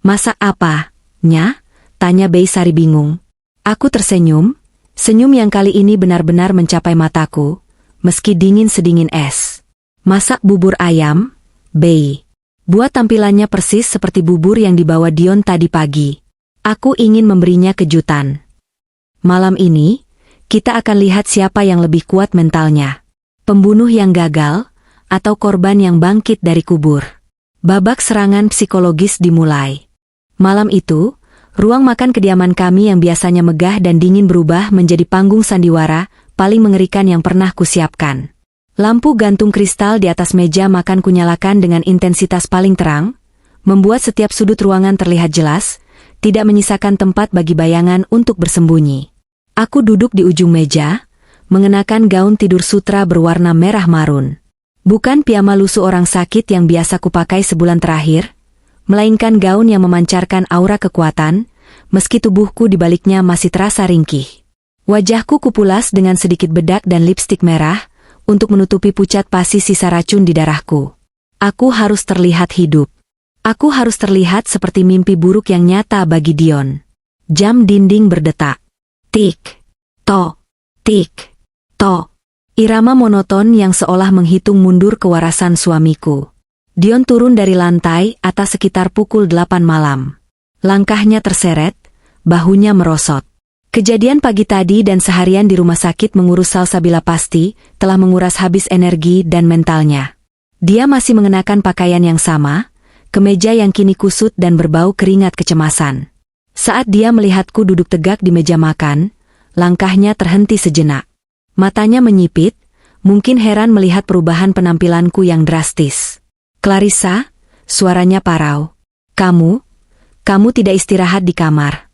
Masak apa, Nya? Tanya Bei Sari bingung. Aku tersenyum, senyum yang kali ini benar-benar mencapai mataku, meski dingin sedingin es. Masak bubur ayam, Bei. Buat tampilannya persis seperti bubur yang dibawa Dion tadi pagi. Aku ingin memberinya kejutan. Malam ini, kita akan lihat siapa yang lebih kuat mentalnya. Pembunuh yang gagal, atau korban yang bangkit dari kubur. Babak serangan psikologis dimulai. Malam itu, ruang makan kediaman kami yang biasanya megah dan dingin berubah menjadi panggung sandiwara paling mengerikan yang pernah kusiapkan. Lampu gantung kristal di atas meja makan kunyalakan dengan intensitas paling terang, membuat setiap sudut ruangan terlihat jelas, tidak menyisakan tempat bagi bayangan untuk bersembunyi. Aku duduk di ujung meja, mengenakan gaun tidur sutra berwarna merah marun. Bukan piyama lusuh orang sakit yang biasa kupakai sebulan terakhir, melainkan gaun yang memancarkan aura kekuatan, meski tubuhku di baliknya masih terasa ringkih. Wajahku kupulas dengan sedikit bedak dan lipstik merah, untuk menutupi pucat pasi sisa racun di darahku. Aku harus terlihat hidup. Aku harus terlihat seperti mimpi buruk yang nyata bagi Dion. Jam dinding berdetak. Tik, tok, tik, tok. Irama monoton yang seolah menghitung mundur kewarasan suamiku. Dion turun dari lantai atas sekitar pukul 8 malam. Langkahnya terseret, bahunya merosot. Kejadian pagi tadi dan seharian di rumah sakit mengurus Salsabila pasti telah menguras habis energi dan mentalnya. Dia masih mengenakan pakaian yang sama, kemeja yang kini kusut dan berbau keringat kecemasan. Saat dia melihatku duduk tegak di meja makan, langkahnya terhenti sejenak. Matanya menyipit, mungkin heran melihat perubahan penampilanku yang drastis. "Clarissa," suaranya parau. Kamu tidak istirahat di kamar."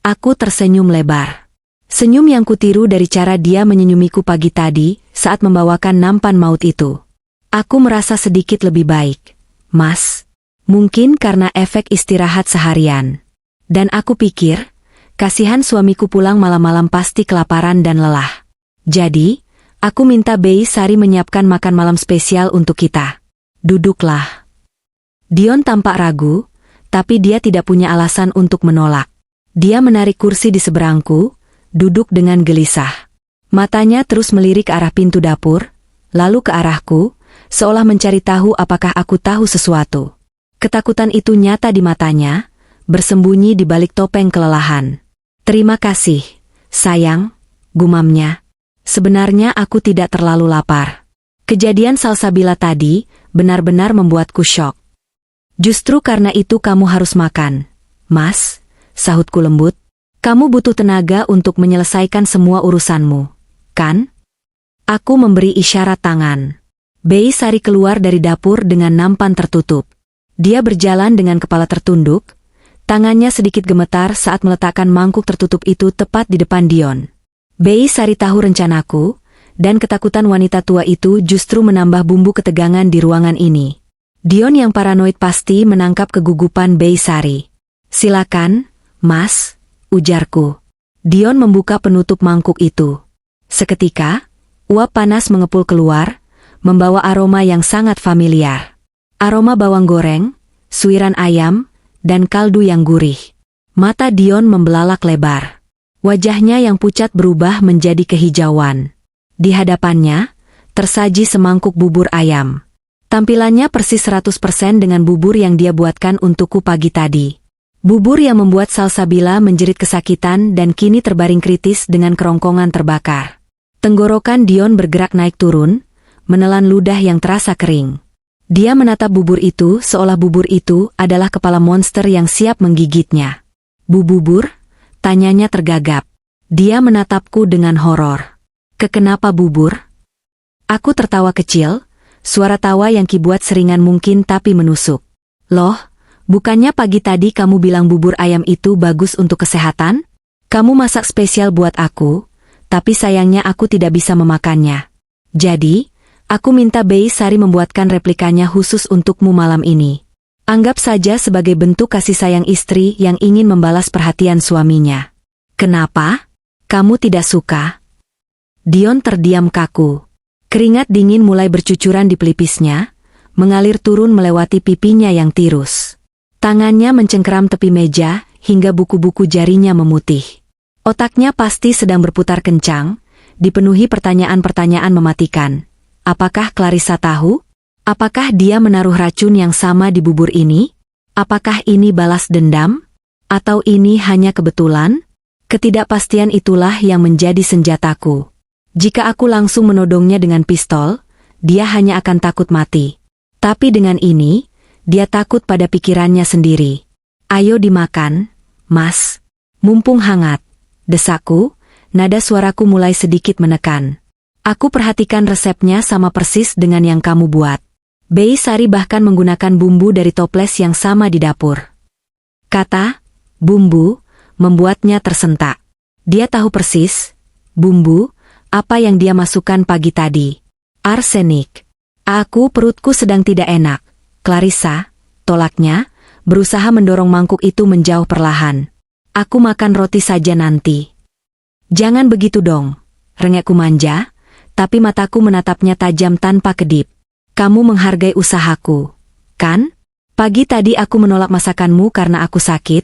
Aku tersenyum lebar. Senyum yang kutiru dari cara dia menyenyumiku pagi tadi saat membawakan nampan maut itu. Aku merasa sedikit lebih baik, Mas. Mungkin karena efek istirahat seharian. Dan aku pikir, kasihan suamiku pulang malam-malam pasti kelaparan dan lelah. Jadi, aku minta Bei Sari menyiapkan makan malam spesial untuk kita. Duduklah. Dion tampak ragu, tapi dia tidak punya alasan untuk menolak. Dia menarik kursi di seberangku, duduk dengan gelisah. Matanya terus melirik ke arah pintu dapur, lalu ke arahku, seolah mencari tahu apakah aku tahu sesuatu. Ketakutan itu nyata di matanya, bersembunyi di balik topeng kelelahan. "Terima kasih, sayang," gumamnya. "Sebenarnya aku tidak terlalu lapar." Kejadian Salsabila tadi benar-benar membuatku syok. "Justru karena itu kamu harus makan, Mas," sahutku lembut. "Kamu butuh tenaga untuk menyelesaikan semua urusanmu, kan?" Aku memberi isyarat tangan. Bei Sari keluar dari dapur dengan nampan tertutup. Dia berjalan dengan kepala tertunduk, tangannya sedikit gemetar saat meletakkan mangkuk tertutup itu tepat di depan Dion. Bei Sari tahu rencanaku, dan ketakutan wanita tua itu justru menambah bumbu ketegangan di ruangan ini. Dion yang paranoid pasti menangkap kegugupan Bei Sari. "Silakan, Mas," ujarku. Dion membuka penutup mangkuk itu. Seketika, uap panas mengepul keluar, membawa aroma yang sangat familiar. Aroma bawang goreng, suiran ayam, dan kaldu yang gurih. Mata Dion membelalak lebar. Wajahnya yang pucat berubah menjadi kehijauan. Di hadapannya, tersaji semangkuk bubur ayam. Tampilannya persis 100% dengan bubur yang dia buatkan untukku pagi tadi. Bubur yang membuat Salsabila menjerit kesakitan dan kini terbaring kritis dengan kerongkongan terbakar. Tenggorokan Dion bergerak naik turun, menelan ludah yang terasa kering. Dia menatap bubur itu seolah bubur itu adalah kepala monster yang siap menggigitnya. "Bu bubur?" tanyanya tergagap. Dia menatapku dengan horor. "Kenapa bubur?" Aku tertawa kecil, suara tawa yang kibuat seringan mungkin tapi menusuk. "Loh, bukannya pagi tadi kamu bilang bubur ayam itu bagus untuk kesehatan? Kamu masak spesial buat aku, tapi sayangnya aku tidak bisa memakannya. Jadi, aku minta Bei Sari membuatkan replikanya khusus untukmu malam ini." Anggap saja sebagai bentuk kasih sayang istri yang ingin membalas perhatian suaminya. Kenapa? Kamu tidak suka? Dion terdiam kaku. Keringat dingin mulai bercucuran di pelipisnya, mengalir turun melewati pipinya yang tirus. Tangannya mencengkeram tepi meja, hingga buku-buku jarinya memutih. Otaknya pasti sedang berputar kencang, dipenuhi pertanyaan-pertanyaan mematikan. Apakah Clarissa tahu? Apakah dia menaruh racun yang sama di bubur ini? Apakah ini balas dendam? Atau ini hanya kebetulan? Ketidakpastian itulah yang menjadi senjataku. Jika aku langsung menodongnya dengan pistol, dia hanya akan takut mati. Tapi dengan ini, dia takut pada pikirannya sendiri. Ayo dimakan, Mas. Mumpung hangat. Desaku, nada suaraku mulai sedikit menekan. Aku perhatikan resepnya sama persis dengan yang kamu buat. Bei Sari bahkan menggunakan bumbu dari toples yang sama di dapur. Kata, bumbu, membuatnya tersentak. Dia tahu persis, bumbu, apa yang dia masukkan pagi tadi. Arsenik. Perutku sedang tidak enak. Clarissa, tolaknya, berusaha mendorong mangkuk itu menjauh perlahan. Aku makan roti saja nanti. Jangan begitu dong, rengekku manja, tapi mataku menatapnya tajam tanpa kedip. Kamu menghargai usahaku, kan? Pagi tadi aku menolak masakanmu karena aku sakit,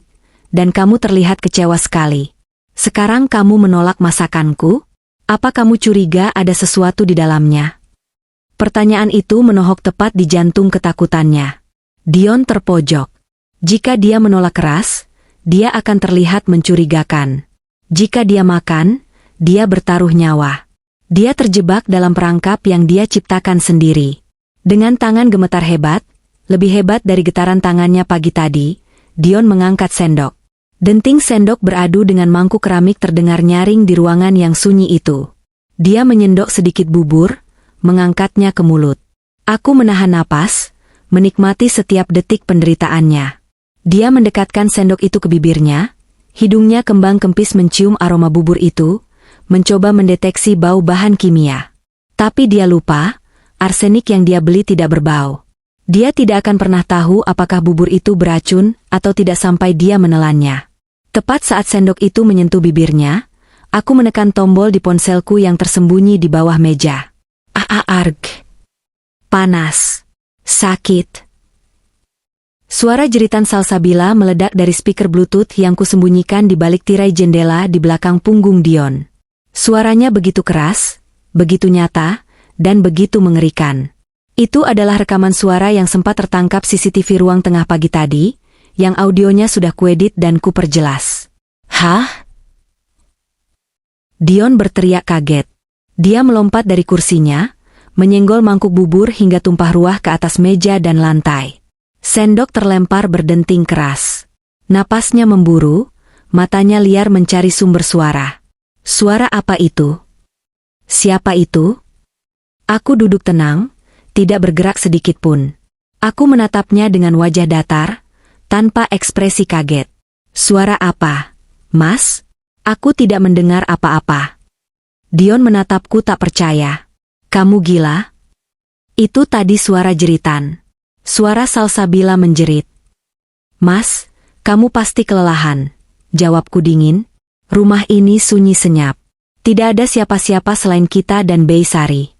dan kamu terlihat kecewa sekali. Sekarang kamu menolak masakanku? Apa kamu curiga ada sesuatu di dalamnya? Pertanyaan itu menohok tepat di jantung ketakutannya. Dion terpojok. Jika dia menolak keras, dia akan terlihat mencurigakan. Jika dia makan, dia bertaruh nyawa. Dia terjebak dalam perangkap yang dia ciptakan sendiri. Dengan tangan gemetar hebat, lebih hebat dari getaran tangannya pagi tadi, Dion mengangkat sendok. Denting sendok beradu dengan mangkuk keramik terdengar nyaring di ruangan yang sunyi itu. Dia menyendok sedikit bubur, mengangkatnya ke mulut. Aku menahan napas, menikmati setiap detik penderitaannya. Dia mendekatkan sendok itu ke bibirnya, hidungnya kembang kempis mencium aroma bubur itu, mencoba mendeteksi bau bahan kimia. Tapi dia lupa, arsenik yang dia beli tidak berbau. Dia tidak akan pernah tahu apakah bubur itu beracun atau tidak sampai dia menelannya. Tepat saat sendok itu menyentuh bibirnya, aku menekan tombol di ponselku yang tersembunyi di bawah meja. Arg. Panas. Sakit. Suara jeritan Salsabila meledak dari speaker Bluetooth yang kusembunyikan di balik tirai jendela di belakang punggung Dion. Suaranya begitu keras, begitu nyata, dan begitu mengerikan. Itu adalah rekaman suara yang sempat tertangkap CCTV ruang tengah pagi tadi, yang audionya sudah kuedit dan kuperjelas. Hah? Dion berteriak kaget. Dia melompat dari kursinya, menyenggol mangkuk bubur hingga tumpah ruah ke atas meja dan lantai. Sendok terlempar berdenting keras. Napasnya memburu, matanya liar mencari sumber suara. Suara apa itu? Siapa itu? Aku duduk tenang, tidak bergerak sedikit pun. Aku menatapnya dengan wajah datar, tanpa ekspresi kaget. Suara apa, Mas? Aku tidak mendengar apa-apa. Dion menatapku tak percaya. Kamu gila? Itu tadi suara jeritan. Suara Salsabila menjerit. Mas, kamu pasti kelelahan. Jawabku dingin. Rumah ini sunyi senyap. Tidak ada siapa-siapa selain kita dan Bei Sari.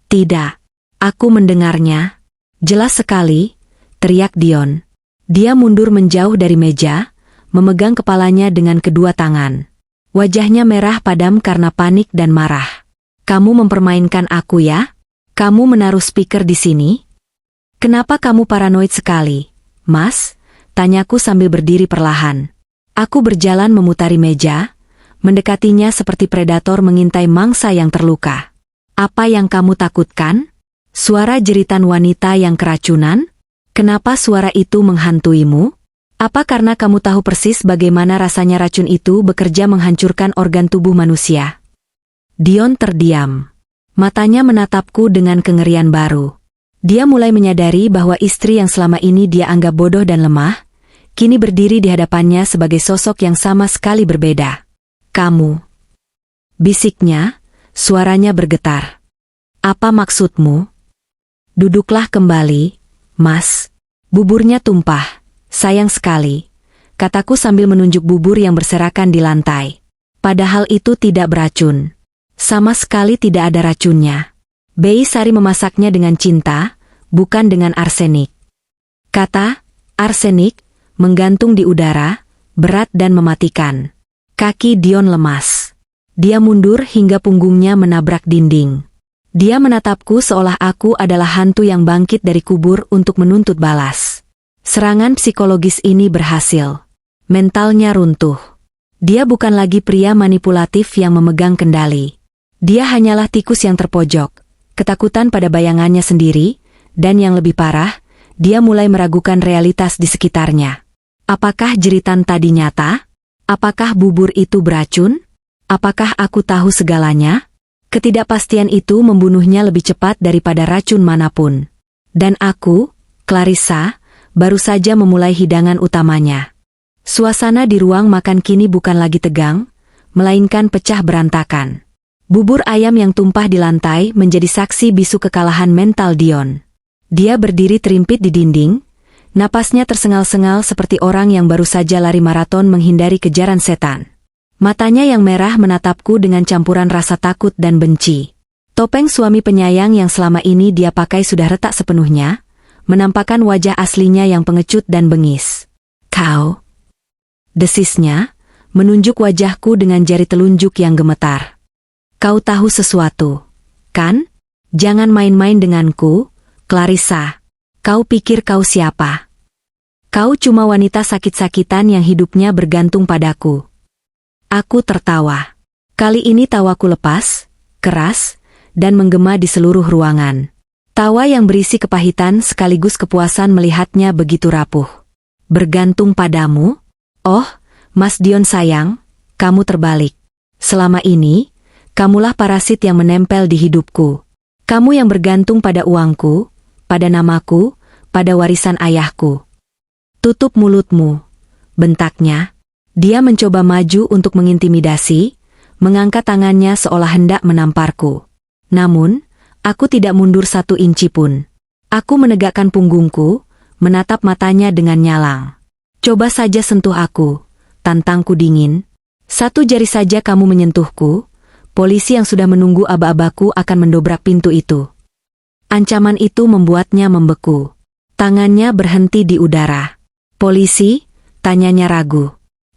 Tidak. Aku mendengarnya. Jelas sekali, teriak Dion. Dia mundur menjauh dari meja, memegang kepalanya dengan kedua tangan. Wajahnya merah padam karena panik dan marah. Kamu mempermainkan aku ya? Kamu menaruh speaker di sini? Kenapa kamu paranoid sekali, Mas? Tanyaku sambil berdiri perlahan. Aku berjalan memutari meja, mendekatinya seperti predator mengintai mangsa yang terluka. Apa yang kamu takutkan? Suara jeritan wanita yang keracunan? Kenapa suara itu menghantuimu? Apa karena kamu tahu persis bagaimana rasanya racun itu bekerja menghancurkan organ tubuh manusia? Dion terdiam. Matanya menatapku dengan kengerian baru. Dia mulai menyadari bahwa istri yang selama ini dia anggap bodoh dan lemah, kini berdiri di hadapannya sebagai sosok yang sama sekali berbeda. Kamu. Bisiknya, suaranya bergetar. Apa maksudmu? Duduklah kembali, Mas. Buburnya tumpah. Sayang sekali, kataku sambil menunjuk bubur yang berserakan di lantai. Padahal itu tidak beracun. Sama sekali tidak ada racunnya. Bei Sari memasaknya dengan cinta, bukan dengan arsenik. Kata arsenik menggantung di udara, berat dan mematikan. Kaki Dion lemas. Dia mundur hingga punggungnya menabrak dinding. Dia menatapku seolah aku adalah hantu yang bangkit dari kubur untuk menuntut balas. Serangan psikologis ini berhasil. Mentalnya runtuh. Dia bukan lagi pria manipulatif yang memegang kendali. Dia hanyalah tikus yang terpojok, ketakutan pada bayangannya sendiri, dan yang lebih parah, dia mulai meragukan realitas di sekitarnya. Apakah jeritan tadi nyata? Apakah bubur itu beracun? Apakah aku tahu segalanya? Ketidakpastian itu membunuhnya lebih cepat daripada racun manapun. Dan aku, Clarissa, baru saja memulai hidangan utamanya. Suasana di ruang makan kini bukan lagi tegang, melainkan pecah berantakan. Bubur ayam yang tumpah di lantai menjadi saksi bisu kekalahan mental Dion. Dia berdiri terimpit di dinding, napasnya tersengal-sengal seperti orang yang baru saja lari maraton menghindari kejaran setan. Matanya yang merah menatapku dengan campuran rasa takut dan benci. Topeng suami penyayang yang selama ini dia pakai sudah retak sepenuhnya, menampakkan wajah aslinya yang pengecut dan bengis. Kau, desisnya, menunjuk wajahku dengan jari telunjuk yang gemetar. Kau tahu sesuatu, kan? Jangan main-main denganku, Clarissa. Kau pikir kau siapa? Kau cuma wanita sakit-sakitan yang hidupnya bergantung padaku. Aku tertawa. Kali ini tawaku lepas, keras, dan menggema di seluruh ruangan. Tawa yang berisi kepahitan sekaligus kepuasan melihatnya begitu rapuh. Bergantung padamu? Oh, Mas Dion sayang, kamu terbalik. Selama ini, kamulah parasit yang menempel di hidupku. Kamu yang bergantung pada uangku, pada namaku, pada warisan ayahku. Tutup mulutmu, bentaknya. Dia mencoba maju untuk mengintimidasi, mengangkat tangannya seolah hendak menamparku. Namun, aku tidak mundur 1 inci pun. Aku menegakkan punggungku, menatap matanya dengan nyalang. Coba saja sentuh aku, tantangku dingin. 1 jari saja kamu menyentuhku, polisi yang sudah menunggu aba-abaku akan mendobrak pintu itu. Ancaman itu membuatnya membeku. Tangannya berhenti di udara. Polisi? Tanyanya ragu.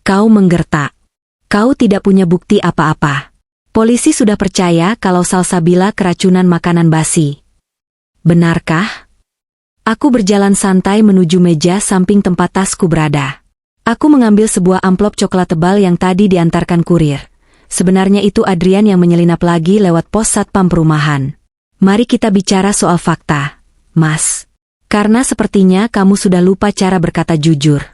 Kau menggertak. Kau tidak punya bukti apa-apa. Polisi sudah percaya kalau Salsabila keracunan makanan basi. Benarkah? Aku berjalan santai menuju meja samping tempat tasku berada. Aku mengambil sebuah amplop coklat tebal yang tadi diantarkan kurir. Sebenarnya itu Adrian yang menyelinap lagi lewat pos satpam perumahan. Mari kita bicara soal fakta, Mas. Karena sepertinya kamu sudah lupa cara berkata jujur.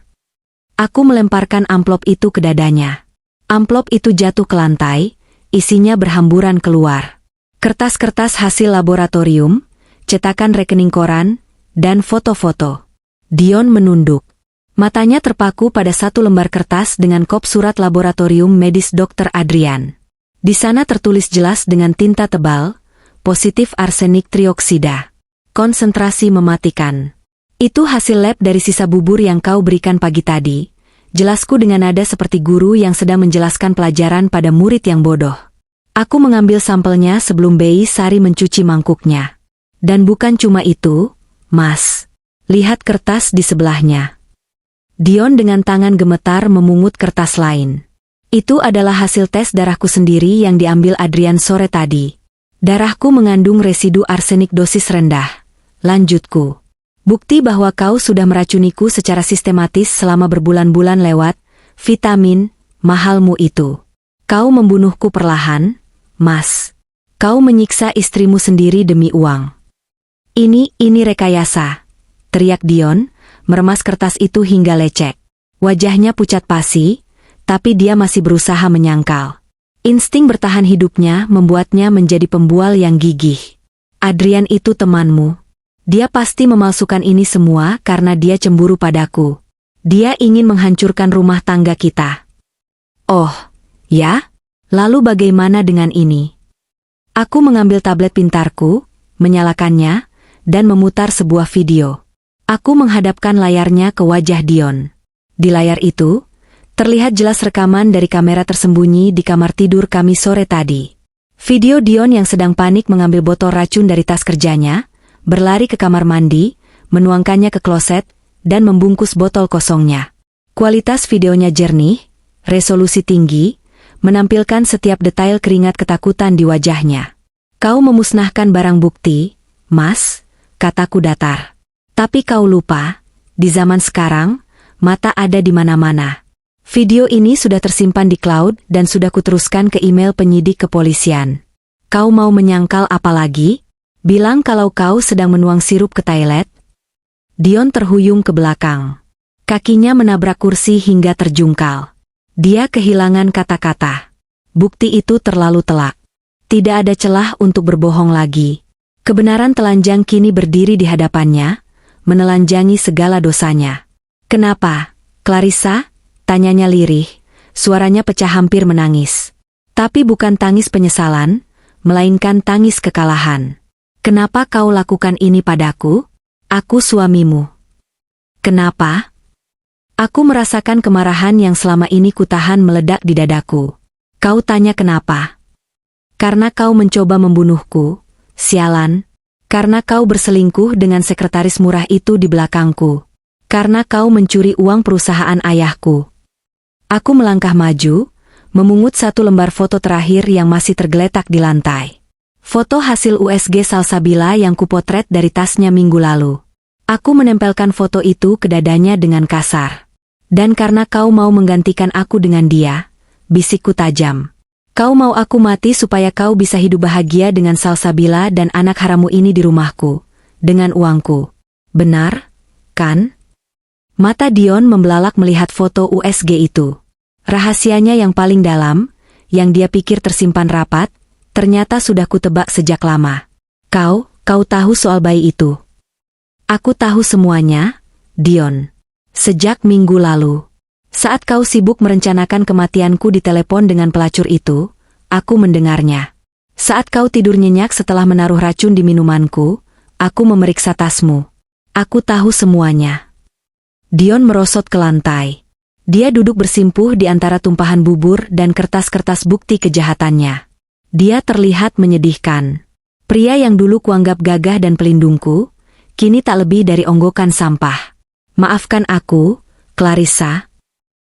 Aku melemparkan amplop itu ke dadanya. Amplop itu jatuh ke lantai, isinya berhamburan keluar. Kertas-kertas hasil laboratorium, cetakan rekening koran, dan foto-foto. Dion menunduk. Matanya terpaku pada 1 lembar kertas dengan kop surat laboratorium medis Dr. Adrian. Di sana tertulis jelas dengan tinta tebal, positif arsenik trioksida. Konsentrasi mematikan. Itu hasil lab dari sisa bubur yang kau berikan pagi tadi. Jelasku dengan nada seperti guru yang sedang menjelaskan pelajaran pada murid yang bodoh. Aku mengambil sampelnya sebelum Bei Sari mencuci mangkuknya. Dan bukan cuma itu, Mas. Lihat kertas di sebelahnya. Dion dengan tangan gemetar memungut kertas lain. Itu adalah hasil tes darahku sendiri yang diambil Adrian sore tadi. Darahku mengandung residu arsenik dosis rendah. Lanjutku. Bukti bahwa kau sudah meracuniku secara sistematis selama berbulan-bulan lewat vitamin mahalmu itu. Kau membunuhku perlahan, Mas. Kau menyiksa istrimu sendiri demi uang. Ini rekayasa, teriak Dion, meremas kertas itu hingga lecek. Wajahnya pucat pasi, tapi dia masih berusaha menyangkal. Insting bertahan hidupnya membuatnya menjadi pembual yang gigih. Adrian itu temanmu. Dia pasti memalsukan ini semua karena dia cemburu padaku. Dia ingin menghancurkan rumah tangga kita. Oh, ya? Lalu bagaimana dengan ini? Aku mengambil tablet pintarku, menyalakannya, dan memutar sebuah video. Aku menghadapkan layarnya ke wajah Dion. Di layar itu, terlihat jelas rekaman dari kamera tersembunyi di kamar tidur kami sore tadi. Video Dion yang sedang panik mengambil botol racun dari tas kerjanya, berlari ke kamar mandi, menuangkannya ke kloset, dan membungkus botol kosongnya. Kualitas videonya jernih, resolusi tinggi, menampilkan setiap detail keringat ketakutan di wajahnya. Kau memusnahkan barang bukti, Mas, kataku datar. Tapi kau lupa, di zaman sekarang, mata ada di mana-mana. Video ini sudah tersimpan di cloud dan sudah kuteruskan ke email penyidik kepolisian. Kau mau menyangkal apa lagi? Bilang kalau kau sedang menuang sirup ke toilet? Dion terhuyung ke belakang. Kakinya menabrak kursi hingga terjungkal. Dia kehilangan kata-kata. Bukti itu terlalu telak. Tidak ada celah untuk berbohong lagi. Kebenaran telanjang kini berdiri di hadapannya, menelanjangi segala dosanya. Kenapa, Clarissa? Tanyanya lirih, suaranya pecah hampir menangis. Tapi bukan tangis penyesalan, melainkan tangis kekalahan. Kenapa kau lakukan ini padaku? Aku suamimu. Kenapa? Aku merasakan kemarahan yang selama ini kutahan meledak di dadaku. Kau tanya kenapa? Karena kau mencoba membunuhku, sialan. Karena kau berselingkuh dengan sekretaris murah itu di belakangku. Karena kau mencuri uang perusahaan ayahku. Aku melangkah maju, memungut satu lembar foto terakhir yang masih tergeletak di lantai. Foto hasil USG Salsabila yang kupotret dari tasnya minggu lalu. Aku menempelkan foto itu ke dadanya dengan kasar. Dan karena kau mau menggantikan aku dengan dia, bisikku tajam. Kau mau aku mati supaya kau bisa hidup bahagia dengan Salsabila dan anak harammu ini di rumahku, dengan uangku. Benar, kan? Mata Dion membelalak melihat foto USG itu. Rahasianya yang paling dalam, yang dia pikir tersimpan rapat, ternyata sudah kutebak sejak lama. Kau tahu soal bayi itu. Aku tahu semuanya, Dion. Sejak minggu lalu. Saat kau sibuk merencanakan kematianku di telepon dengan pelacur itu, aku mendengarnya. Saat kau tidur nyenyak setelah menaruh racun di minumanku, aku memeriksa tasmu. Aku tahu semuanya. Dion merosot ke lantai. Dia duduk bersimpuh di antara tumpahan bubur dan kertas-kertas bukti kejahatannya. Dia terlihat menyedihkan. Pria yang dulu kuanggap gagah dan pelindungku, kini tak lebih dari onggokan sampah. Maafkan aku, Clarissa.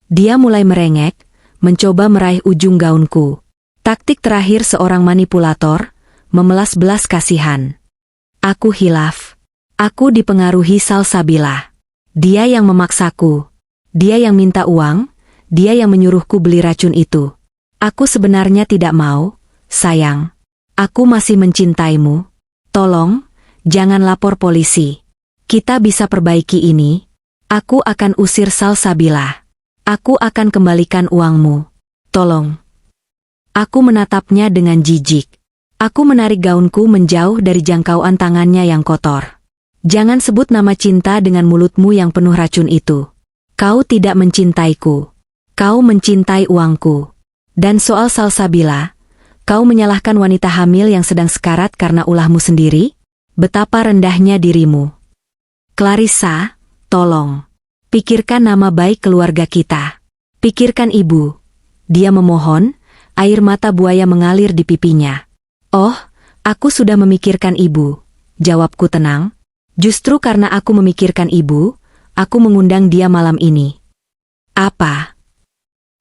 Dia mulai merengek, mencoba meraih ujung gaunku. Taktik terakhir seorang manipulator, memelas belas kasihan. Aku hilaf. Aku dipengaruhi Salsabila. Dia yang memaksaku. Dia yang minta uang, dia yang menyuruhku beli racun itu. Aku sebenarnya tidak mau, sayang. Aku masih mencintaimu. Tolong, jangan lapor polisi. Kita bisa perbaiki ini. Aku akan usir Salsabila. Aku akan kembalikan uangmu. Tolong. Aku menatapnya dengan jijik. Aku menarik gaunku menjauh dari jangkauan tangannya yang kotor. Jangan sebut nama cinta dengan mulutmu yang penuh racun itu. Kau tidak mencintaiku. Kau mencintai uangku. Dan soal Salsabila, kau menyalahkan wanita hamil yang sedang sekarat karena ulahmu sendiri? Betapa rendahnya dirimu. Clarissa, tolong. Pikirkan nama baik keluarga kita. Pikirkan ibu. Dia memohon, air mata buaya mengalir di pipinya. Oh, aku sudah memikirkan ibu. Jawabku tenang. Justru karena aku memikirkan ibu, aku mengundang dia malam ini. Apa?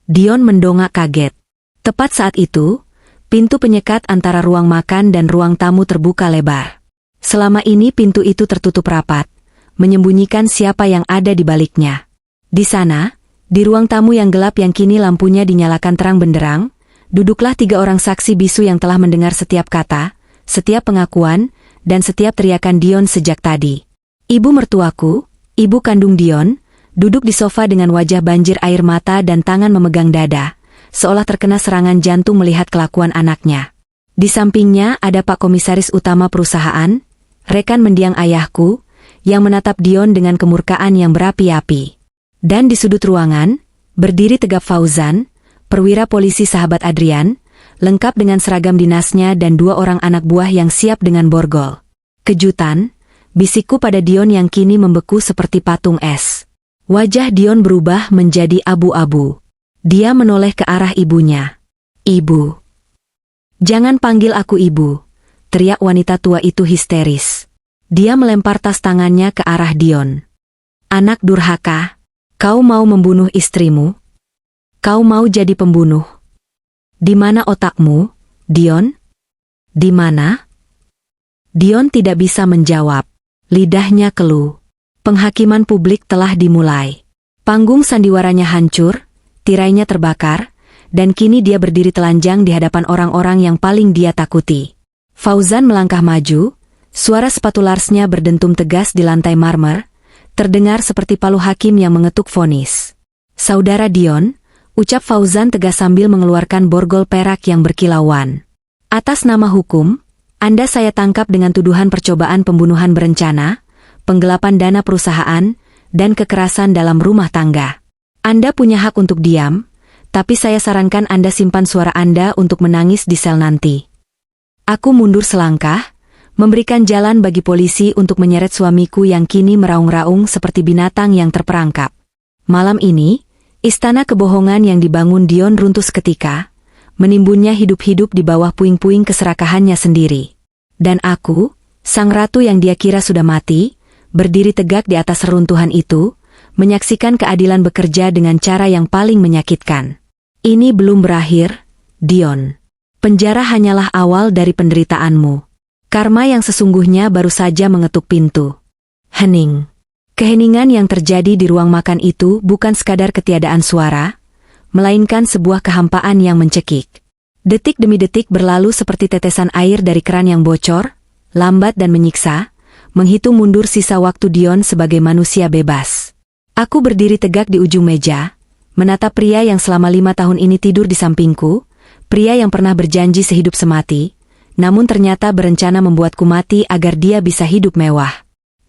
Dion mendongak kaget. Tepat saat itu, pintu penyekat antara ruang makan dan ruang tamu terbuka lebar. Selama ini pintu itu tertutup rapat, menyembunyikan siapa yang ada di baliknya. Di sana, di ruang tamu yang gelap yang kini lampunya dinyalakan terang benderang, duduklah 3 orang saksi bisu yang telah mendengar setiap kata, setiap pengakuan, dan setiap teriakan Dion sejak tadi. Ibu mertuaku, ibu kandung Dion, duduk di sofa dengan wajah banjir air mata dan tangan memegang dada, seolah terkena serangan jantung melihat kelakuan anaknya. Di sampingnya ada Pak Komisaris Utama perusahaan, rekan mendiang ayahku, yang menatap Dion dengan kemurkaan yang berapi-api. Dan di sudut ruangan, berdiri tegap Fauzan, perwira polisi sahabat Adrian, lengkap dengan seragam dinasnya dan 2 orang anak buah yang siap dengan borgol. Kejutan, bisikku pada Dion yang kini membeku seperti patung es. Wajah Dion berubah menjadi abu-abu. Dia menoleh ke arah ibunya. "Ibu. Jangan panggil aku ibu," teriak wanita tua itu histeris. Dia melempar tas tangannya ke arah Dion. "Anak durhaka, kau mau membunuh istrimu? Kau mau jadi pembunuh? Di mana otakmu, Dion? Di mana?" Dion tidak bisa menjawab. Lidahnya keluh. Penghakiman publik telah dimulai. Panggung sandiwaranya hancur, tirainya terbakar, dan kini dia berdiri telanjang di hadapan orang-orang yang paling dia takuti. Fauzan melangkah maju, suara sepatu Larsnya berdentum tegas di lantai marmer, terdengar seperti palu hakim yang mengetuk vonis. "Saudara Dion," ucap Fauzan tegas sambil mengeluarkan borgol perak yang berkilauan. "Atas nama hukum, Anda saya tangkap dengan tuduhan percobaan pembunuhan berencana, penggelapan dana perusahaan, dan kekerasan dalam rumah tangga. Anda punya hak untuk diam, tapi saya sarankan Anda simpan suara Anda untuk menangis di sel nanti." Aku mundur selangkah, memberikan jalan bagi polisi untuk menyeret suamiku yang kini meraung-raung seperti binatang yang terperangkap. Malam ini, istana kebohongan yang dibangun Dion runtuh seketika, menimbunnya hidup-hidup di bawah puing-puing keserakahannya sendiri. Dan aku, sang ratu yang dia kira sudah mati, berdiri tegak di atas reruntuhan itu, menyaksikan keadilan bekerja dengan cara yang paling menyakitkan. Ini belum berakhir, Dion. Penjara hanyalah awal dari penderitaanmu. Karma yang sesungguhnya baru saja mengetuk pintu. Hening. Keheningan yang terjadi di ruang makan itu bukan sekadar ketiadaan suara, melainkan sebuah kehampaan yang mencekik. Detik demi detik berlalu seperti tetesan air dari keran yang bocor, lambat dan menyiksa, menghitung mundur sisa waktu Dion sebagai manusia bebas. Aku berdiri tegak di ujung meja, menatap pria yang selama 5 tahun ini tidur di sampingku, pria yang pernah berjanji sehidup semati, namun ternyata berencana membuatku mati agar dia bisa hidup mewah.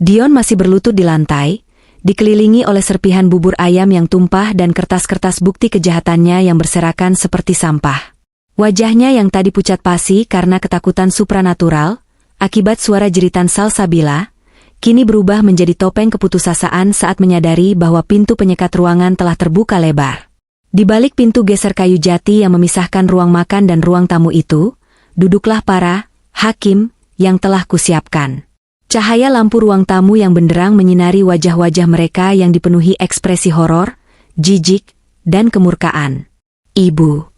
Dion masih berlutut di lantai, dikelilingi oleh serpihan bubur ayam yang tumpah dan kertas-kertas bukti kejahatannya yang berserakan seperti sampah. Wajahnya yang tadi pucat pasi karena ketakutan supranatural, akibat suara jeritan salsabila, kini berubah menjadi topeng keputusasaan saat menyadari bahwa pintu penyekat ruangan telah terbuka lebar. Di balik pintu geser kayu jati yang memisahkan ruang makan dan ruang tamu itu, duduklah para hakim yang telah kusiapkan. Cahaya lampu ruang tamu yang benderang menyinari wajah-wajah mereka yang dipenuhi ekspresi horor, jijik, dan kemurkaan. "Ibu."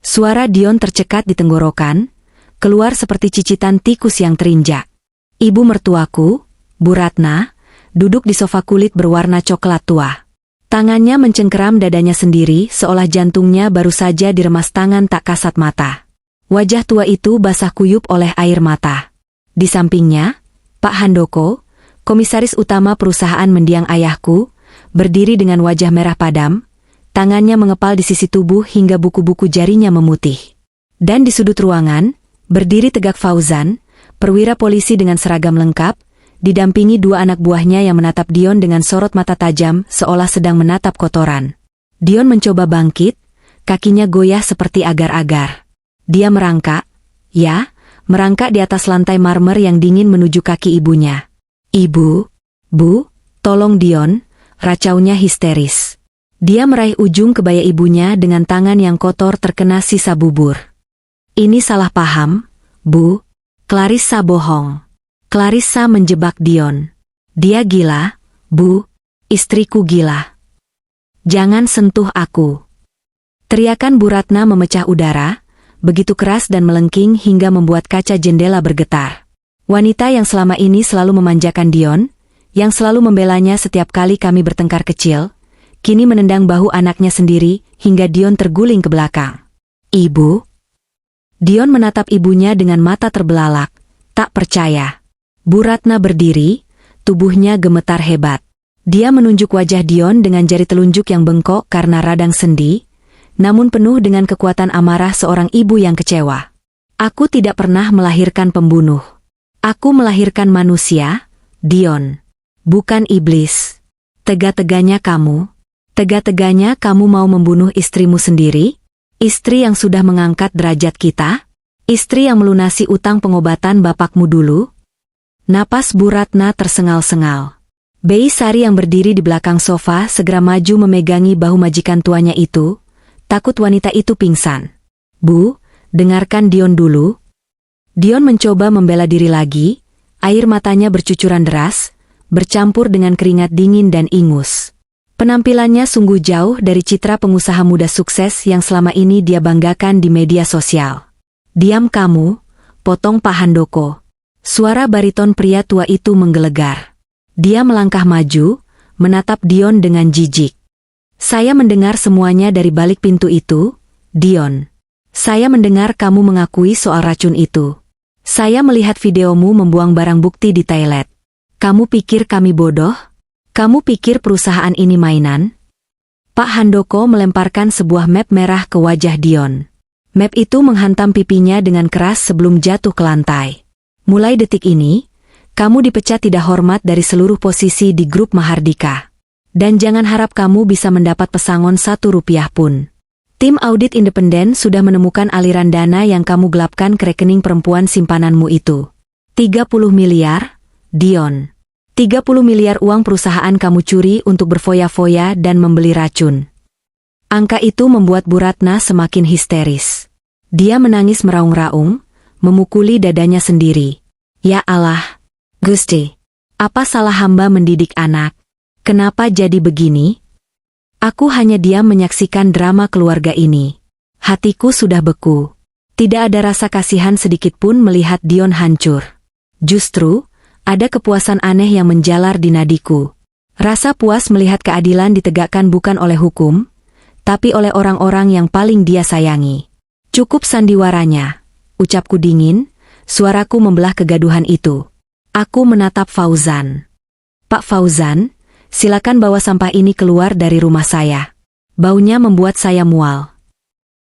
Suara Dion tercekat di tenggorokan, keluar seperti cicitan tikus yang terinjak. Ibu mertuaku, Bu Ratna, duduk di sofa kulit berwarna coklat tua. Tangannya mencengkeram dadanya sendiri seolah jantungnya baru saja diremas tangan tak kasat mata. Wajah tua itu basah kuyup oleh air mata. Di sampingnya, Pak Handoko, komisaris utama perusahaan mendiang ayahku, berdiri dengan wajah merah padam, tangannya mengepal di sisi tubuh hingga buku-buku jarinya memutih. Dan di sudut ruangan, berdiri tegak Fauzan, perwira polisi dengan seragam lengkap, didampingi 2 anak buahnya yang menatap Dion dengan sorot mata tajam seolah sedang menatap kotoran. Dion mencoba bangkit, kakinya goyah seperti agar-agar. Dia merangkak, merangkak di atas lantai marmer yang dingin menuju kaki ibunya. "Ibu, Bu, tolong Dion," racaunya histeris. Dia meraih ujung kebaya ibunya dengan tangan yang kotor terkena sisa bubur. "Ini salah paham, Bu. Clarissa bohong. Clarissa menjebak Dion. Dia gila, Bu. Istriku gila. Jangan sentuh aku." Teriakan Bu Ratna memecah udara, begitu keras dan melengking hingga membuat kaca jendela bergetar. Wanita yang selama ini selalu memanjakan Dion, yang selalu membelanya setiap kali kami bertengkar kecil, kini menendang bahu anaknya sendiri hingga Dion terguling ke belakang. "Ibu?" Dion menatap ibunya dengan mata terbelalak, tak percaya. Bu Ratna berdiri, tubuhnya gemetar hebat. Dia menunjuk wajah Dion dengan jari telunjuk yang bengkok karena radang sendi, namun penuh dengan kekuatan amarah seorang ibu yang kecewa. "Aku tidak pernah melahirkan pembunuh. Aku melahirkan manusia, Dion. Bukan iblis. Tega-teganya kamu mau membunuh istrimu sendiri? Istri yang sudah mengangkat derajat kita? Istri yang melunasi utang pengobatan bapakmu dulu?" Napas Bu Ratna tersengal-sengal. Bei Sari yang berdiri di belakang sofa segera maju memegangi bahu majikan tuanya itu, takut wanita itu pingsan. Bu, dengarkan Dion dulu. Dion mencoba membela diri lagi, air matanya bercucuran deras, bercampur dengan keringat dingin dan ingus. Penampilannya sungguh jauh dari citra pengusaha muda sukses yang selama ini dia banggakan di media sosial. Diam kamu, potong Pak Handoko. Suara bariton pria tua itu menggelegar. Dia melangkah maju, menatap Dion dengan jijik. Saya mendengar semuanya dari balik pintu itu, Dion. Saya mendengar kamu mengakui soal racun itu. Saya melihat videomu membuang barang bukti di toilet. Kamu pikir kami bodoh? Kamu pikir perusahaan ini mainan? Pak Handoko melemparkan sebuah map merah ke wajah Dion. Map itu menghantam pipinya dengan keras sebelum jatuh ke lantai. Mulai detik ini, kamu dipecat tidak hormat dari seluruh posisi di grup Mahardika. Dan jangan harap kamu bisa mendapat pesangon 1 rupiah pun. Tim audit independen sudah menemukan aliran dana yang kamu gelapkan ke rekening perempuan simpananmu itu. 30 miliar, Dion. 30 miliar uang perusahaan kamu curi untuk berfoya-foya dan membeli racun. Angka itu membuat Bu Ratna semakin histeris. Dia menangis meraung-raung, memukuli dadanya sendiri. Ya Allah, Gusti, apa salah hamba mendidik anak? Kenapa jadi begini? Aku hanya diam menyaksikan drama keluarga ini. Hatiku sudah beku. Tidak ada rasa kasihan sedikit pun melihat Dion hancur. Justru, ada kepuasan aneh yang menjalar di nadiku. Rasa puas melihat keadilan ditegakkan bukan oleh hukum, tapi oleh orang-orang yang paling dia sayangi. Cukup sandiwaranya, ucapku dingin, suaraku membelah kegaduhan itu. Aku menatap Fauzan. Pak Fauzan, silakan bawa sampah ini keluar dari rumah saya. Baunya membuat saya mual.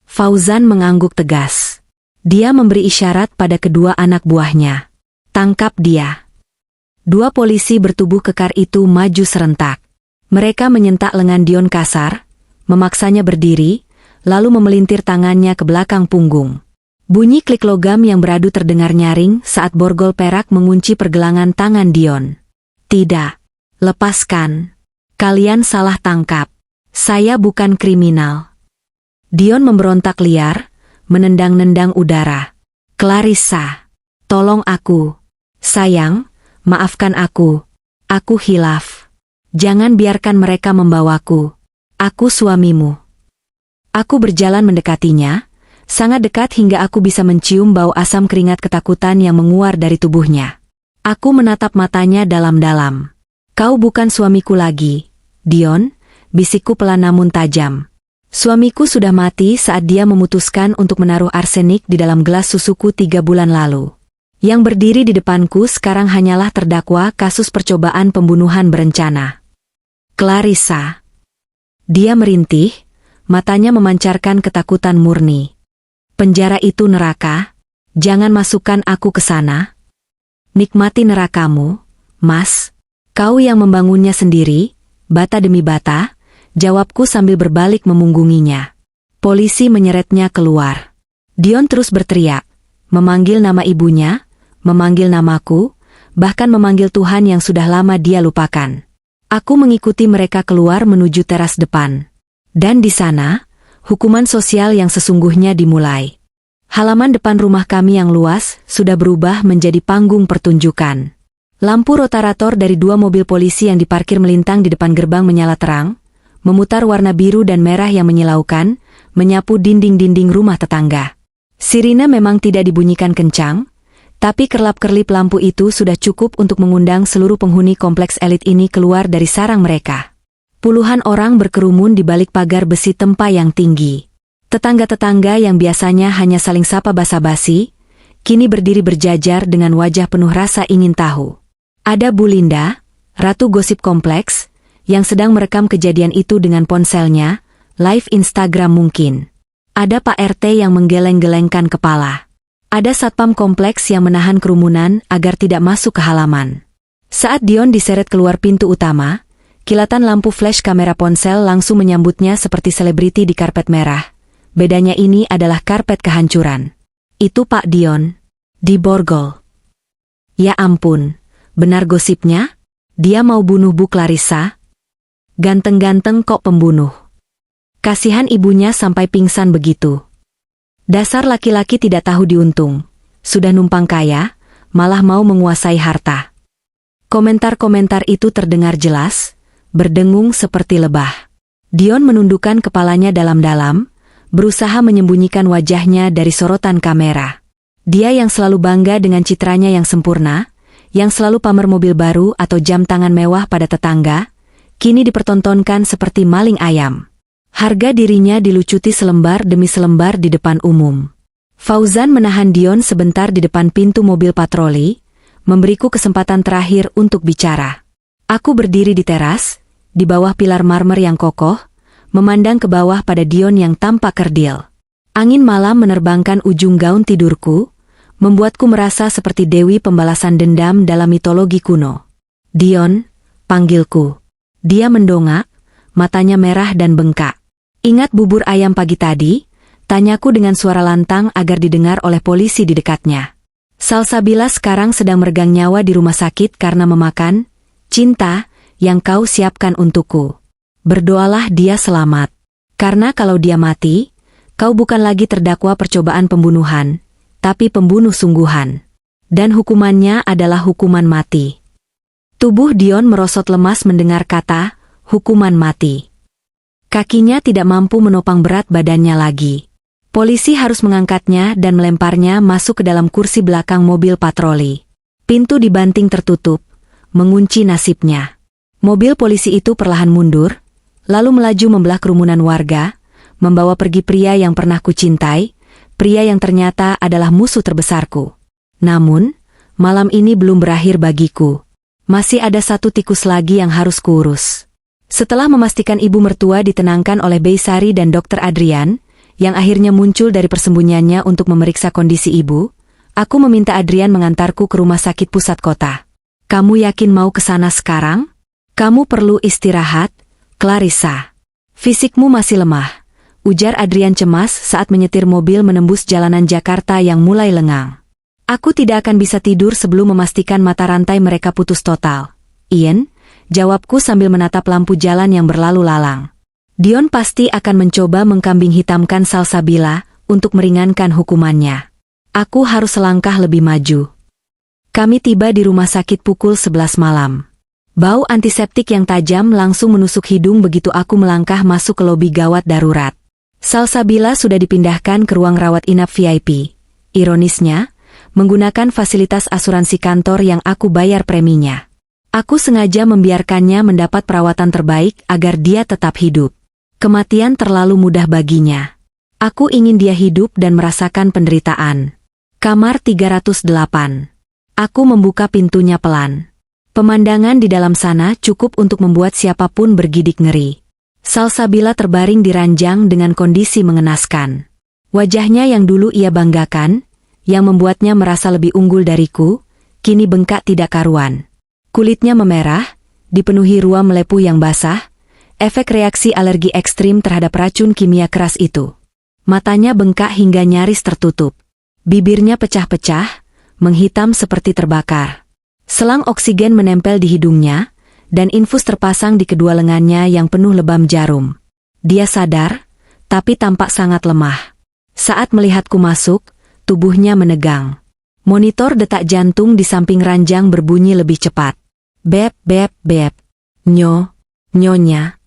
Fauzan mengangguk tegas. Dia memberi isyarat pada kedua anak buahnya. Tangkap dia. 2 polisi bertubuh kekar itu maju serentak. Mereka menyentak lengan Dion kasar, memaksanya berdiri, lalu memelintir tangannya ke belakang punggung. Bunyi klik logam yang beradu terdengar nyaring saat borgol perak mengunci pergelangan tangan Dion. Tidak. Lepaskan. Kalian salah tangkap. Saya bukan kriminal. Dion memberontak liar, menendang-nendang udara. Clarissa, tolong aku. Sayang, maafkan aku. Aku hilaf. Jangan biarkan mereka membawaku. Aku suamimu. Aku berjalan mendekatinya, sangat dekat hingga aku bisa mencium bau asam keringat ketakutan yang menguar dari tubuhnya. Aku menatap matanya dalam-dalam. Kau bukan suamiku lagi, Dion, bisikku pelan namun tajam. Suamiku sudah mati saat dia memutuskan untuk menaruh arsenik di dalam gelas susuku 3 bulan lalu. Yang berdiri di depanku sekarang hanyalah terdakwa kasus percobaan pembunuhan berencana. Clarissa. Dia merintih, matanya memancarkan ketakutan murni. Penjara itu neraka, jangan masukkan aku ke sana. Nikmati nerakamu, Mas. Kau yang membangunnya sendiri, bata demi bata, jawabku sambil berbalik memunggunginya. Polisi menyeretnya keluar. Dion terus berteriak, memanggil nama ibunya, memanggil namaku, bahkan memanggil Tuhan yang sudah lama dia lupakan. Aku mengikuti mereka keluar menuju teras depan. Dan di sana, hukuman sosial yang sesungguhnya dimulai. Halaman depan rumah kami yang luas sudah berubah menjadi panggung pertunjukan. Lampu rotarator dari 2 mobil polisi yang diparkir melintang di depan gerbang menyala terang, memutar warna biru dan merah yang menyilaukan, menyapu dinding-dinding rumah tetangga. Sirine memang tidak dibunyikan kencang, tapi kerlap-kerlip lampu itu sudah cukup untuk mengundang seluruh penghuni kompleks elit ini keluar dari sarang mereka. Puluhan orang berkerumun di balik pagar besi tempa yang tinggi. Tetangga-tetangga yang biasanya hanya saling sapa basa-basi, kini berdiri berjajar dengan wajah penuh rasa ingin tahu. Ada Bu Linda, ratu gosip kompleks, yang sedang merekam kejadian itu dengan ponselnya, live Instagram mungkin. Ada Pak RT yang menggeleng-gelengkan kepala. Ada satpam kompleks yang menahan kerumunan agar tidak masuk ke halaman. Saat Dion diseret keluar pintu utama, kilatan lampu flash kamera ponsel langsung menyambutnya seperti selebriti di karpet merah. Bedanya ini adalah karpet kehancuran. Itu Pak Dion. Di borgol. Ya ampun, Benar gosipnya? Dia mau bunuh Bu Clarissa? Ganteng-ganteng kok pembunuh. Kasihan ibunya sampai pingsan begitu. Dasar laki-laki tidak tahu diuntung. Sudah numpang kaya, malah mau menguasai harta. Komentar-komentar itu terdengar jelas, berdengung seperti lebah. Dion menundukkan kepalanya dalam-dalam, berusaha menyembunyikan wajahnya dari sorotan kamera. Dia yang selalu bangga dengan citranya yang sempurna, yang selalu pamer mobil baru atau jam tangan mewah pada tetangga, kini dipertontonkan seperti maling ayam. Harga dirinya dilucuti selembar demi selembar di depan umum. Fauzan menahan Dion sebentar di depan pintu mobil patroli, memberiku kesempatan terakhir untuk bicara. Aku berdiri di teras, di bawah pilar marmer yang kokoh, memandang ke bawah pada Dion yang tampak kerdil. Angin malam menerbangkan ujung gaun tidurku, membuatku merasa seperti dewi pembalasan dendam dalam mitologi kuno. Dion, panggilku. Dia mendongak, matanya merah dan bengkak. Ingat bubur ayam pagi tadi? Tanyaku dengan suara lantang agar didengar oleh polisi di dekatnya. Salsabila sekarang sedang meregang nyawa di rumah sakit karena memakan cinta yang kau siapkan untukku. Berdoalah dia selamat. Karena kalau dia mati, kau bukan lagi terdakwa percobaan pembunuhan, tapi pembunuh sungguhan. Dan hukumannya adalah hukuman mati. Tubuh Dion merosot lemas mendengar kata, hukuman mati. Kakinya tidak mampu menopang berat badannya lagi. Polisi harus mengangkatnya dan melemparnya masuk ke dalam kursi belakang mobil patroli. Pintu dibanting tertutup, mengunci nasibnya. Mobil polisi itu perlahan mundur, lalu melaju membelah kerumunan warga, membawa pergi pria yang pernah kucintai, pria yang ternyata adalah musuh terbesarku. Namun, malam ini belum berakhir bagiku. Masih ada satu tikus lagi yang harus kuurus. Setelah memastikan ibu mertua ditenangkan oleh Beysari dan Dr. Adrian, yang akhirnya muncul dari persembunyiannya untuk memeriksa kondisi ibu, aku meminta Adrian mengantarku ke rumah sakit pusat kota. Kamu yakin mau ke sana sekarang? Kamu perlu istirahat, Clarissa. Fisikmu masih lemah, ujar Adrian cemas saat menyetir mobil menembus jalanan Jakarta yang mulai lengang. Aku tidak akan bisa tidur sebelum memastikan mata rantai mereka putus total. Ian, jawabku sambil menatap lampu jalan yang berlalu lalang. Dion pasti akan mencoba mengkambing hitamkan Salsabila untuk meringankan hukumannya. Aku harus selangkah lebih maju. Kami tiba di rumah sakit pukul 11 malam. Bau antiseptik yang tajam langsung menusuk hidung begitu aku melangkah masuk ke lobi gawat darurat. Salsabila sudah dipindahkan ke ruang rawat inap VIP. Ironisnya, menggunakan fasilitas asuransi kantor yang aku bayar preminya. Aku sengaja membiarkannya mendapat perawatan terbaik agar dia tetap hidup. Kematian terlalu mudah baginya. Aku ingin dia hidup dan merasakan penderitaan. Kamar 308. Aku membuka pintunya pelan. Pemandangan di dalam sana cukup untuk membuat siapapun bergidik ngeri. Salsabila terbaring di ranjang dengan kondisi mengenaskan. Wajahnya yang dulu ia banggakan, yang membuatnya merasa lebih unggul dariku, kini bengkak tidak karuan. Kulitnya memerah, dipenuhi ruam melepuh yang basah, efek reaksi alergi ekstrim terhadap racun kimia keras itu. Matanya bengkak hingga nyaris tertutup. Bibirnya pecah-pecah, menghitam seperti terbakar. Selang oksigen menempel di hidungnya, dan infus terpasang di kedua lengannya yang penuh lebam jarum. Dia sadar, tapi tampak sangat lemah. Saat melihatku masuk, tubuhnya menegang. Monitor detak jantung di samping ranjang berbunyi lebih cepat. Bep, bep, bep. Nyonya.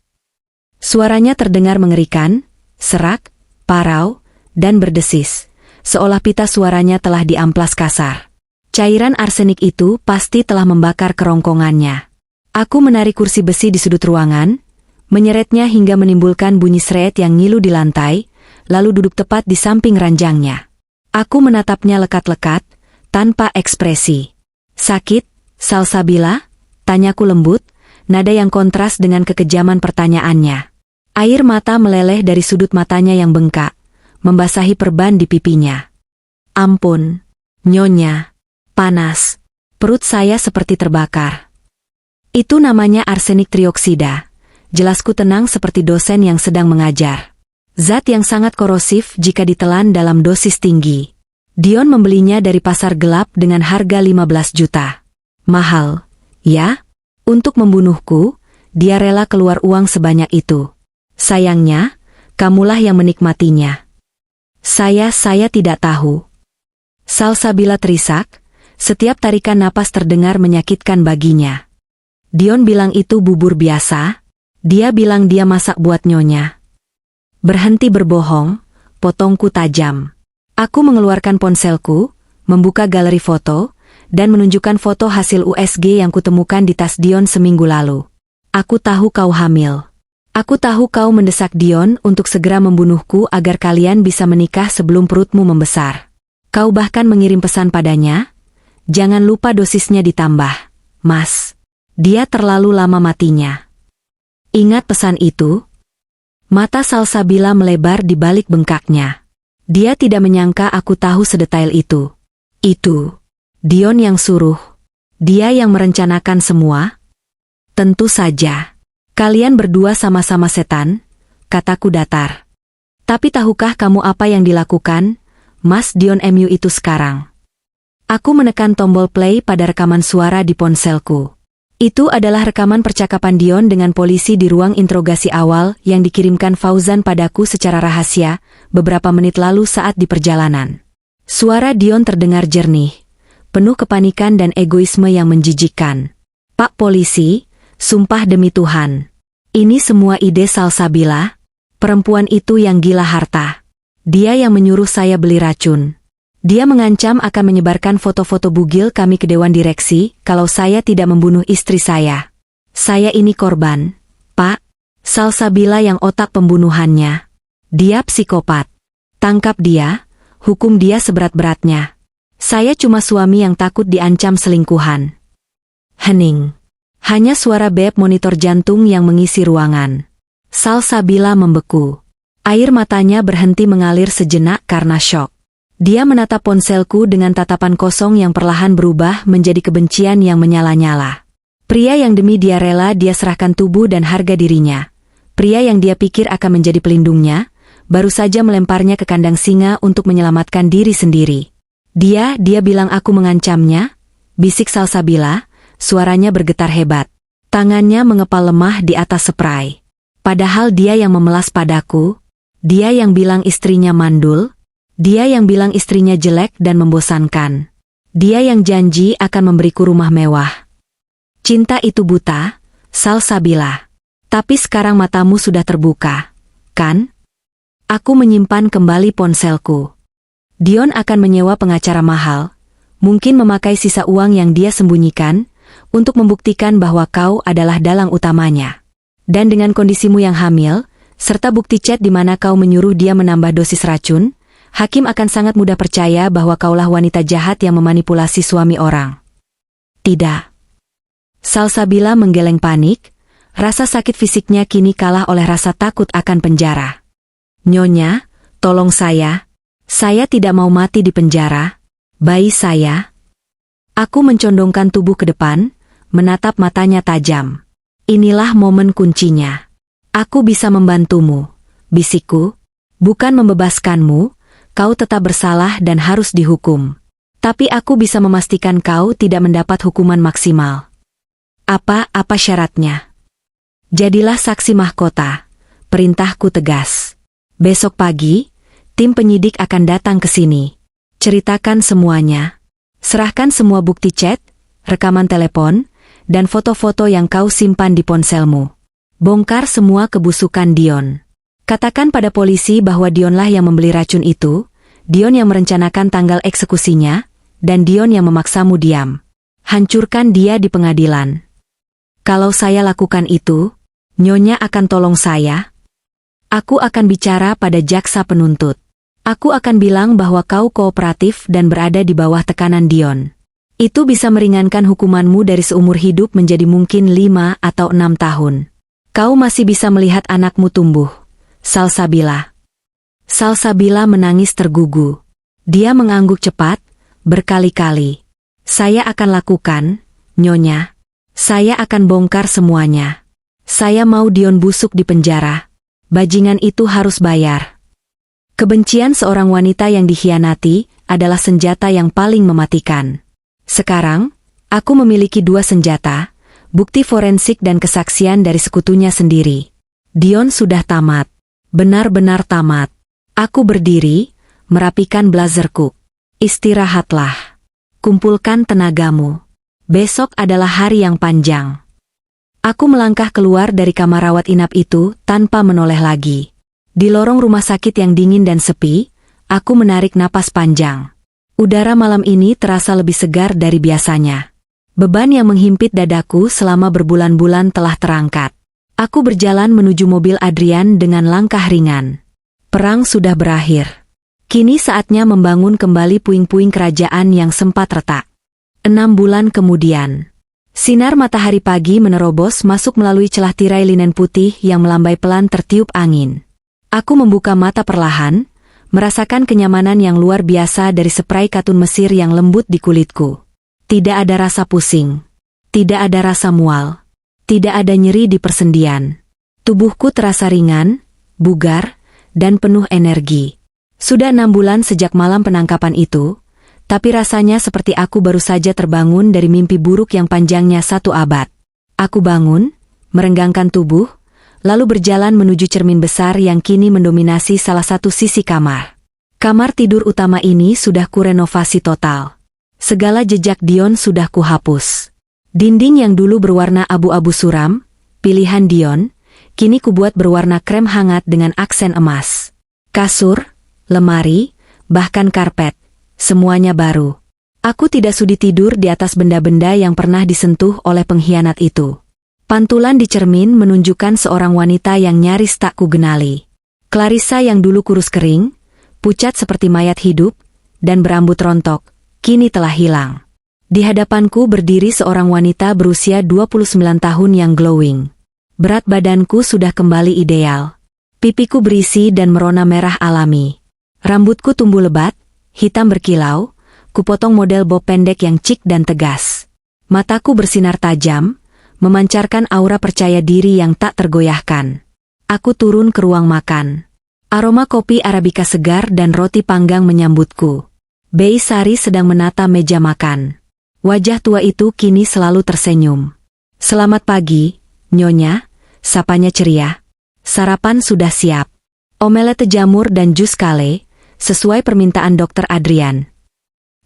Suaranya terdengar mengerikan, serak, parau, dan berdesis. Seolah pita suaranya telah diamplas kasar. Cairan arsenik itu pasti telah membakar kerongkongannya. Aku menarik kursi besi di sudut ruangan, menyeretnya hingga menimbulkan bunyi seret yang ngilu di lantai, lalu duduk tepat di samping ranjangnya. Aku menatapnya lekat-lekat, tanpa ekspresi. Sakit, Salsabila? Tanyaku lembut, nada yang kontras dengan kekejaman pertanyaannya. Air mata meleleh dari sudut matanya yang bengkak, membasahi perban di pipinya. Ampun, Nyonya. Panas. Perut saya seperti terbakar. Itu namanya arsenik trioksida. Jelasku tenang seperti dosen yang sedang mengajar. Zat yang sangat korosif jika ditelan dalam dosis tinggi. Dion membelinya dari pasar gelap dengan harga 15 juta. Mahal, ya? Untuk membunuhku, dia rela keluar uang sebanyak itu. Sayangnya, kamulah yang menikmatinya. Saya tidak tahu. Salsabila terisak, setiap tarikan napas terdengar menyakitkan baginya. Dion bilang itu bubur biasa, dia bilang dia masak buat nyonya. Berhenti berbohong, potongku tajam. Aku mengeluarkan ponselku, membuka galeri foto, dan menunjukkan foto hasil USG yang kutemukan di tas Dion seminggu lalu. Aku tahu kau hamil. Aku tahu kau mendesak Dion untuk segera membunuhku agar kalian bisa menikah sebelum perutmu membesar. Kau bahkan mengirim pesan padanya, jangan lupa dosisnya ditambah, Mas. Dia terlalu lama matinya. Ingat pesan itu? Mata Salsabila melebar di balik bengkaknya. Dia tidak menyangka aku tahu sedetail itu. Itu Dion yang suruh. Dia yang merencanakan semua? Tentu saja. Kalian berdua sama-sama setan, kataku datar. Tapi tahukah kamu apa yang dilakukan, Mas Dion MU itu sekarang? Aku menekan tombol play pada rekaman suara di ponselku. Itu adalah rekaman percakapan Dion dengan polisi di ruang interogasi awal yang dikirimkan Fauzan padaku secara rahasia beberapa menit lalu saat di perjalanan. Suara Dion terdengar jernih, penuh kepanikan dan egoisme yang menjijikkan. Pak polisi, sumpah demi Tuhan. Ini semua ide Salsabila, perempuan itu yang gila harta. Dia yang menyuruh saya beli racun. Dia mengancam akan menyebarkan foto-foto bugil kami ke Dewan Direksi kalau saya tidak membunuh istri saya. Saya ini korban, Pak. Salsabila yang otak pembunuhannya. Dia psikopat. Tangkap dia, hukum dia seberat-beratnya. Saya cuma suami yang takut diancam selingkuhan. Hening. Hanya suara bep monitor jantung yang mengisi ruangan. Salsabila membeku. Air matanya berhenti mengalir sejenak karena syok. Dia menatap ponselku dengan tatapan kosong yang perlahan berubah menjadi kebencian yang menyala-nyala. Pria yang demi dia rela dia serahkan tubuh dan harga dirinya. Pria yang dia pikir akan menjadi pelindungnya, baru saja melemparnya ke kandang singa untuk menyelamatkan diri sendiri. Dia bilang aku mengancamnya, bisik Salsabila, suaranya bergetar hebat. Tangannya mengepal lemah di atas spray. Padahal dia yang memelas padaku. Dia yang bilang istrinya mandul, dia yang bilang istrinya jelek dan membosankan. Dia yang janji akan memberiku rumah mewah. Cinta itu buta, Salsabila. Tapi sekarang matamu sudah terbuka, kan? Aku menyimpan kembali ponselku. Dion akan menyewa pengacara mahal, mungkin memakai sisa uang yang dia sembunyikan, untuk membuktikan bahwa kau adalah dalang utamanya. Dan dengan kondisimu yang hamil, serta bukti chat di mana kau menyuruh dia menambah dosis racun, hakim akan sangat mudah percaya bahwa kaulah wanita jahat yang memanipulasi suami orang. Tidak. Salsabila menggeleng panik, rasa sakit fisiknya kini kalah oleh rasa takut akan penjara. Nyonya, tolong saya tidak mau mati di penjara, bayi saya. Aku mencondongkan tubuh ke depan, menatap matanya tajam. Inilah momen kuncinya. Aku bisa membantumu, bisikku, bukan membebaskanmu, kau tetap bersalah dan harus dihukum. Tapi aku bisa memastikan kau tidak mendapat hukuman maksimal. Apa syaratnya? Jadilah saksi mahkota, perintahku tegas. Besok pagi, tim penyidik akan datang ke sini. Ceritakan semuanya. Serahkan semua bukti chat, rekaman telepon, dan foto-foto yang kau simpan di ponselmu. Bongkar semua kebusukan Dion. Katakan pada polisi bahwa Dionlah yang membeli racun itu, Dion yang merencanakan tanggal eksekusinya, dan Dion yang memaksamu diam. Hancurkan dia di pengadilan. Kalau saya lakukan itu, Nyonya akan tolong saya. Aku akan bicara pada jaksa penuntut. Aku akan bilang bahwa kau kooperatif dan berada di bawah tekanan Dion. Itu bisa meringankan hukumanmu dari seumur hidup menjadi mungkin 5 atau 6 tahun. Kau masih bisa melihat anakmu tumbuh, Salsabila. Salsabila menangis tergugu. Dia mengangguk cepat, berkali-kali. Saya akan lakukan, Nyonya. Saya akan bongkar semuanya. Saya mau Dion busuk di penjara. Bajingan itu harus bayar. Kebencian seorang wanita yang dikhianati adalah senjata yang paling mematikan. Sekarang, Aku memiliki 2 senjata, bukti forensik dan kesaksian dari sekutunya sendiri. Dion sudah tamat. Benar-benar tamat. Aku berdiri, merapikan blazerku. Istirahatlah. Kumpulkan tenagamu. Besok adalah hari yang panjang. Aku melangkah keluar dari kamar rawat inap itu tanpa menoleh lagi. Di lorong rumah sakit yang dingin dan sepi, aku menarik napas panjang. Udara malam ini terasa lebih segar dari biasanya. Beban yang menghimpit dadaku selama berbulan-bulan telah terangkat. Aku berjalan menuju mobil Adrian dengan langkah ringan. Perang sudah berakhir. Kini saatnya membangun kembali puing-puing kerajaan yang sempat retak. 6 bulan kemudian. Sinar matahari pagi menerobos masuk melalui celah tirai linen putih yang melambai pelan tertiup angin. Aku membuka mata perlahan, merasakan kenyamanan yang luar biasa dari spray katun Mesir yang lembut di kulitku. Tidak ada rasa pusing. Tidak ada rasa mual. Tidak ada nyeri di persendian. Tubuhku terasa ringan, bugar, dan penuh energi. Sudah 6 bulan sejak malam penangkapan itu, tapi rasanya seperti aku baru saja terbangun dari mimpi buruk yang panjangnya 1 abad. Aku bangun, merenggangkan tubuh, lalu berjalan menuju cermin besar yang kini mendominasi salah satu sisi kamar. Kamar tidur utama ini sudah kurenovasi total. Segala jejak Dion sudah kuhapus. Dinding yang dulu berwarna abu-abu suram, pilihan Dion, kini kubuat berwarna krem hangat dengan aksen emas. Kasur, lemari, bahkan karpet, semuanya baru. Aku tidak sudi tidur di atas benda-benda yang pernah disentuh oleh pengkhianat itu. Pantulan di cermin menunjukkan seorang wanita yang nyaris tak kugenali. Clarissa yang dulu kurus kering, pucat seperti mayat hidup, dan berambut rontok, kini telah hilang. Di hadapanku berdiri seorang wanita berusia 29 tahun yang glowing. Berat badanku sudah kembali ideal. Pipiku berisi dan merona merah alami. Rambutku tumbuh lebat, hitam berkilau, kupotong model bob pendek yang cik dan tegas. Mataku bersinar tajam, memancarkan aura percaya diri yang tak tergoyahkan. Aku turun ke ruang makan. Aroma kopi Arabica segar dan roti panggang menyambutku. Bei Sari sedang menata meja makan. Wajah tua itu kini selalu tersenyum. "Selamat pagi, Nyonya," sapanya ceria. "Sarapan sudah siap. Omelette jamur dan jus kale, sesuai permintaan Dokter Adrian."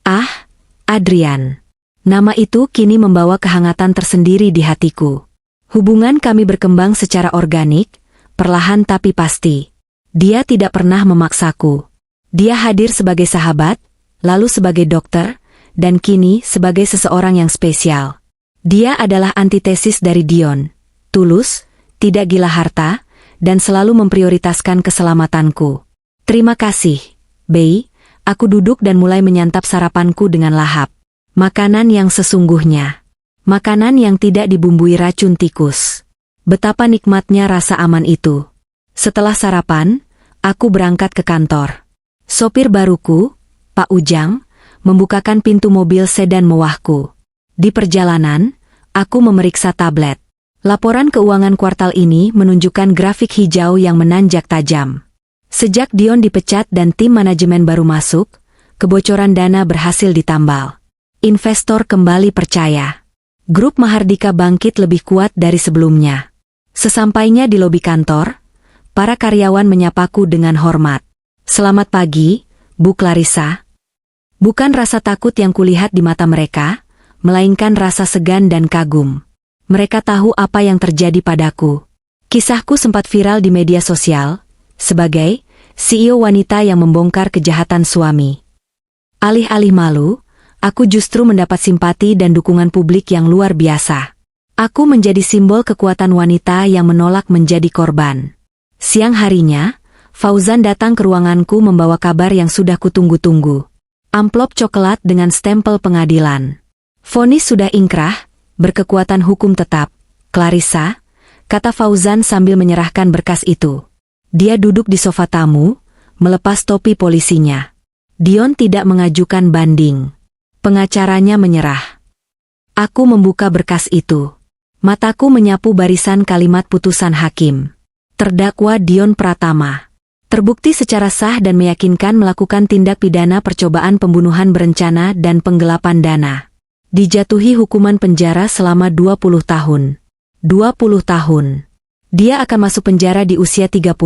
Ah, Adrian. Nama itu kini membawa kehangatan tersendiri di hatiku. Hubungan kami berkembang secara organik, perlahan tapi pasti. Dia tidak pernah memaksaku. Dia hadir sebagai sahabat, lalu sebagai dokter, dan kini sebagai seseorang yang spesial. Dia adalah antitesis dari Dion. Tulus, tidak gila harta, dan selalu memprioritaskan keselamatanku. "Terima kasih, Bei." Aku duduk dan mulai menyantap sarapanku dengan lahap. Makanan yang sesungguhnya. Makanan yang tidak dibumbui racun tikus. Betapa nikmatnya rasa aman itu. Setelah sarapan, aku berangkat ke kantor. Sopir baruku, Pak Ujang, membukakan pintu mobil sedan mewahku. Di perjalanan, aku memeriksa tablet. Laporan keuangan kuartal ini menunjukkan grafik hijau yang menanjak tajam. Sejak Dion dipecat dan tim manajemen baru masuk, kebocoran dana berhasil ditambal. Investor kembali percaya. Grup Mahardika bangkit lebih kuat dari sebelumnya. Sesampainya di lobi kantor, para karyawan menyapaku dengan hormat. "Selamat pagi, Bu Clarissa." Bukan rasa takut yang kulihat di mata mereka, melainkan rasa segan dan kagum. Mereka tahu apa yang terjadi padaku. Kisahku sempat viral di media sosial, sebagai CEO wanita yang membongkar kejahatan suami. Alih-alih malu, aku justru mendapat simpati dan dukungan publik yang luar biasa. Aku menjadi simbol kekuatan wanita yang menolak menjadi korban. Siang harinya, Fauzan datang ke ruanganku membawa kabar yang sudah kutunggu-tunggu. Amplop coklat dengan stempel pengadilan. "Vonis sudah ingkrah, berkekuatan hukum tetap, Clarissa," kata Fauzan sambil menyerahkan berkas itu. Dia duduk di sofa tamu, melepas topi polisinya. Dion tidak mengajukan banding. Pengacaranya menyerah. Aku membuka berkas itu. Mataku menyapu barisan kalimat putusan hakim. Terdakwa Dion Pratama. Terbukti secara sah dan meyakinkan melakukan tindak pidana percobaan pembunuhan berencana dan penggelapan dana. Dijatuhi hukuman penjara selama 20 tahun. 20 tahun. Dia akan masuk penjara di usia 30,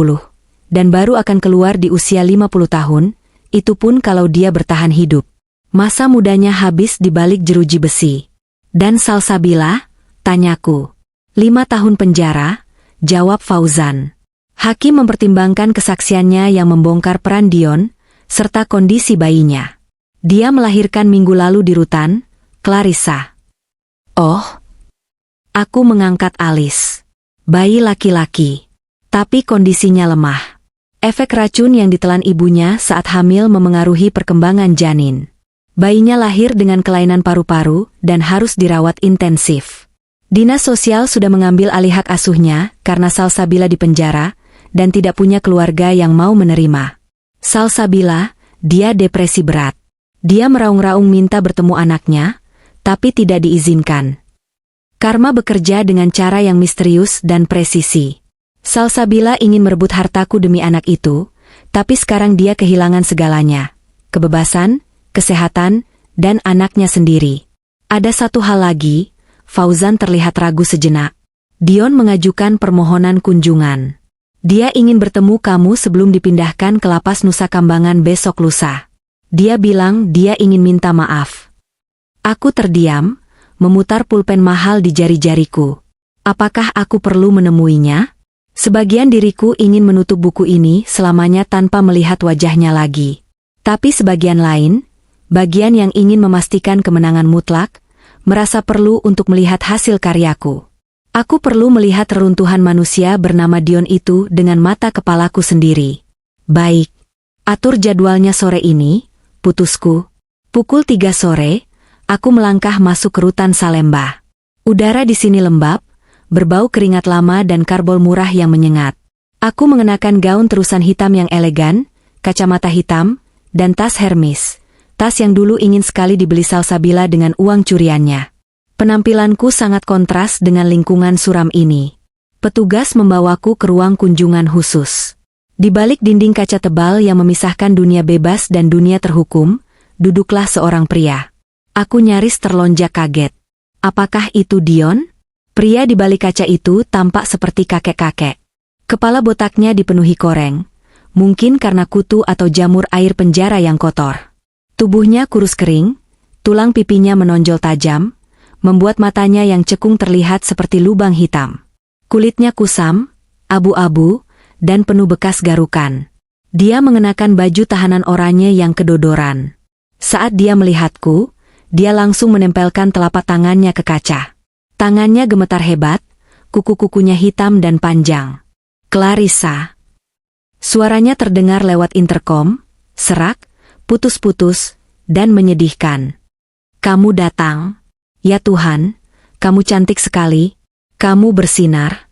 dan baru akan keluar di usia 50 tahun, itu pun kalau dia bertahan hidup. Masa mudanya habis di balik jeruji besi. Dan Salsabila? Tanyaku. 5 tahun penjara, jawab Fauzan. Hakim mempertimbangkan kesaksiannya yang membongkar peran Dion, serta kondisi bayinya. Dia melahirkan minggu lalu di Rutan, Clarissa. Oh. Aku mengangkat alis. Bayi laki-laki. Tapi kondisinya lemah. Efek racun yang ditelan ibunya saat hamil memengaruhi perkembangan janin. Bayinya lahir dengan kelainan paru-paru dan harus dirawat intensif. Dinas sosial sudah mengambil alih hak asuhnya karena Salsabila di penjara dan tidak punya keluarga yang mau menerima. Salsabila, dia depresi berat. Dia meraung-raung minta bertemu anaknya, tapi tidak diizinkan. Karma bekerja dengan cara yang misterius dan presisi. Salsabila ingin merebut hartaku demi anak itu, tapi sekarang dia kehilangan segalanya. Kebebasan, kesehatan, dan anaknya sendiri. Ada satu hal lagi, Fauzan terlihat ragu sejenak. Dion mengajukan permohonan kunjungan. Dia ingin bertemu kamu sebelum dipindahkan ke lapas Nusa Kambangan besok lusa. Dia bilang dia ingin minta maaf. Aku terdiam, memutar pulpen mahal di jari-jariku. Apakah aku perlu menemuinya? Sebagian diriku ingin menutup buku ini selamanya tanpa melihat wajahnya lagi. Tapi sebagian lain, bagian yang ingin memastikan kemenangan mutlak, merasa perlu untuk melihat hasil karyaku. Aku perlu melihat reruntuhan manusia bernama Dion itu dengan mata kepalaku sendiri. Baik. Atur jadwalnya sore ini, putusku. Pukul 3 sore, aku melangkah masuk ke Rutan Salemba. Udara di sini lembab, berbau keringat lama dan karbol murah yang menyengat. Aku mengenakan gaun terusan hitam yang elegan, kacamata hitam, dan tas Hermes. Tas yang dulu ingin sekali dibeli Salsabila dengan uang curiannya. Penampilanku sangat kontras dengan lingkungan suram ini. Petugas membawaku ke ruang kunjungan khusus. Di balik dinding kaca tebal yang memisahkan dunia bebas dan dunia terhukum, duduklah seorang pria. Aku nyaris terlonjak kaget. Apakah itu Dion? Pria di balik kaca itu tampak seperti kakek-kakek. Kepala botaknya dipenuhi koreng, mungkin karena kutu atau jamur air penjara yang kotor. Tubuhnya kurus kering, tulang pipinya menonjol tajam, membuat matanya yang cekung terlihat seperti lubang hitam. Kulitnya kusam, abu-abu, dan penuh bekas garukan. Dia mengenakan baju tahanan oranye yang kedodoran. Saat dia melihatku, dia langsung menempelkan telapak tangannya ke kaca. Tangannya gemetar hebat, kuku-kukunya hitam dan panjang. Clarissa. Suaranya terdengar lewat interkom, serak, putus-putus, dan menyedihkan. Kamu datang. Ya Tuhan, kamu cantik sekali, kamu bersinar.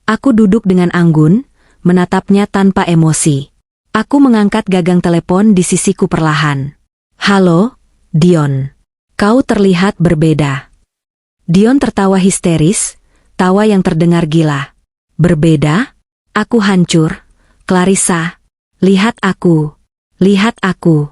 Aku duduk dengan anggun, menatapnya tanpa emosi. Aku mengangkat gagang telepon di sisiku perlahan. Halo, Dion. Kau terlihat berbeda. Dion tertawa histeris, tawa yang terdengar gila. Berbeda? Aku hancur. Clarissa, lihat aku. Lihat aku.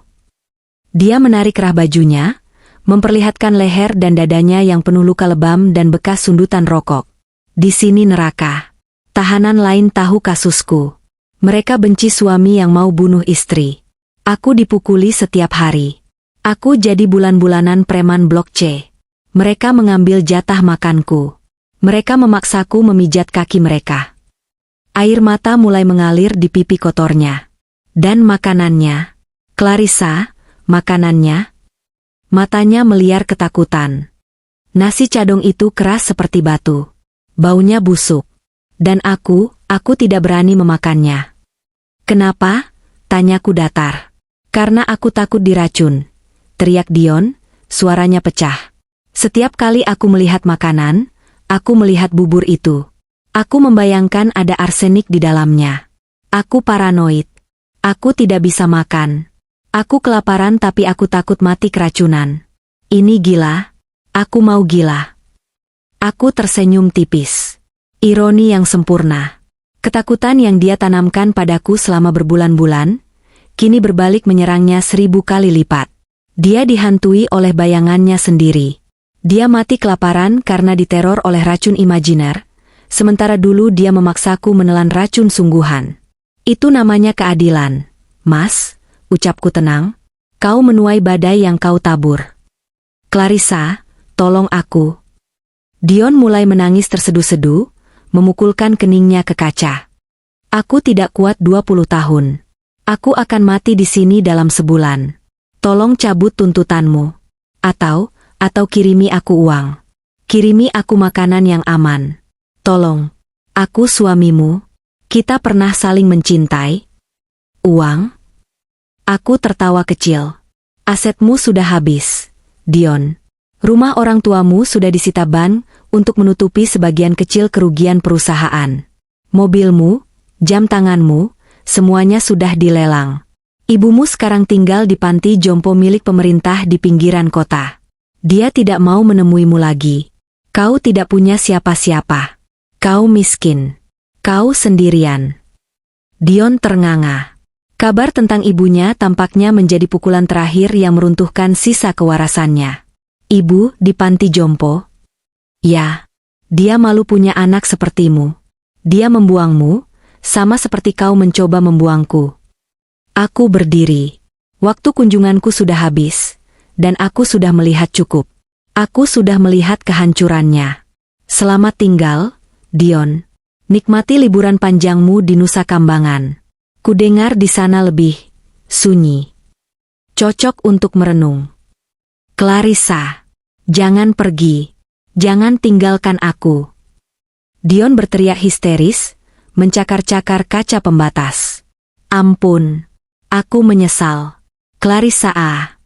Dia menarik kerah bajunya, memperlihatkan leher dan dadanya yang penuh luka lebam dan bekas sundutan rokok. Di sini neraka. Tahanan lain tahu kasusku. Mereka benci suami yang mau bunuh istri. Aku dipukuli setiap hari. Aku jadi bulan-bulanan preman Blok C. Mereka mengambil jatah makanku. Mereka memaksaku memijat kaki mereka. Air mata mulai mengalir di pipi kotornya. Dan makanannya. Clarissa, makanannya. Matanya meliar ketakutan. Nasi cadong itu keras seperti batu. Baunya busuk. Dan aku tidak berani memakannya. Kenapa? Tanyaku datar. Karena aku takut diracun. Teriak Dion, suaranya pecah. Setiap kali aku melihat makanan, aku melihat bubur itu. Aku membayangkan ada arsenik di dalamnya. Aku paranoid. Aku tidak bisa makan. Aku kelaparan tapi aku takut mati keracunan. Ini gila. Aku mau gila. Aku tersenyum tipis. Ironi yang sempurna. Ketakutan yang dia tanamkan padaku selama berbulan-bulan, kini berbalik menyerangnya 1000 kali lipat. Dia dihantui oleh bayangannya sendiri. Dia mati kelaparan karena diteror oleh racun imajiner, sementara dulu dia memaksaku menelan racun sungguhan. Itu namanya keadilan. Mas, ucapku tenang, kau menuai badai yang kau tabur. Clarissa, tolong aku. Dion mulai menangis terseduh-seduh, memukulkan keningnya ke kaca. Aku tidak kuat 20 tahun. Aku akan mati di sini dalam sebulan. Tolong cabut tuntutanmu. Atau kirimi aku uang. Kirimi aku makanan yang aman. Tolong. Aku suamimu. Kita pernah saling mencintai. Uang? Aku tertawa kecil. Asetmu sudah habis, Dion. Rumah orang tuamu sudah disita bank untuk menutupi sebagian kecil kerugian perusahaan. Mobilmu, jam tanganmu, semuanya sudah dilelang. Ibumu sekarang tinggal di panti jompo milik pemerintah di pinggiran kota. Dia tidak mau menemuimu lagi. Kau tidak punya siapa-siapa. Kau miskin. Kau sendirian. Dion ternganga. Kabar tentang ibunya tampaknya menjadi pukulan terakhir yang meruntuhkan sisa kewarasannya. Ibu di panti jompo? Ya. Dia malu punya anak sepertimu. Dia membuangmu, sama seperti kau mencoba membuangku. Aku berdiri. Waktu kunjunganku sudah habis. Dan aku sudah melihat cukup. Aku sudah melihat kehancurannya. Selamat tinggal, Dion. Nikmati liburan panjangmu di Nusa Kambangan. Kudengar di sana lebih sunyi. Cocok untuk merenung. Clarissa, jangan pergi. Jangan tinggalkan aku. Dion berteriak histeris, mencakar-cakar kaca pembatas. Ampun. Aku menyesal. Clarissa ah.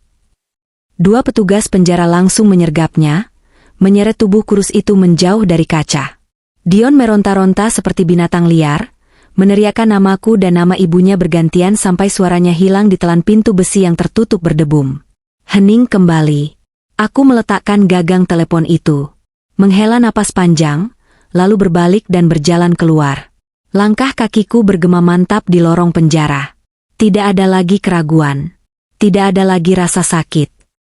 Dua petugas penjara langsung menyergapnya, menyeret tubuh kurus itu menjauh dari kaca. Dion meronta-ronta seperti binatang liar, meneriakkan namaku dan nama ibunya bergantian sampai suaranya hilang ditelan pintu besi yang tertutup berdebum. Hening kembali. Aku meletakkan gagang telepon itu. Menghela napas panjang, lalu berbalik dan berjalan keluar. Langkah kakiku bergema mantap di lorong penjara. Tidak ada lagi keraguan. Tidak ada lagi rasa sakit.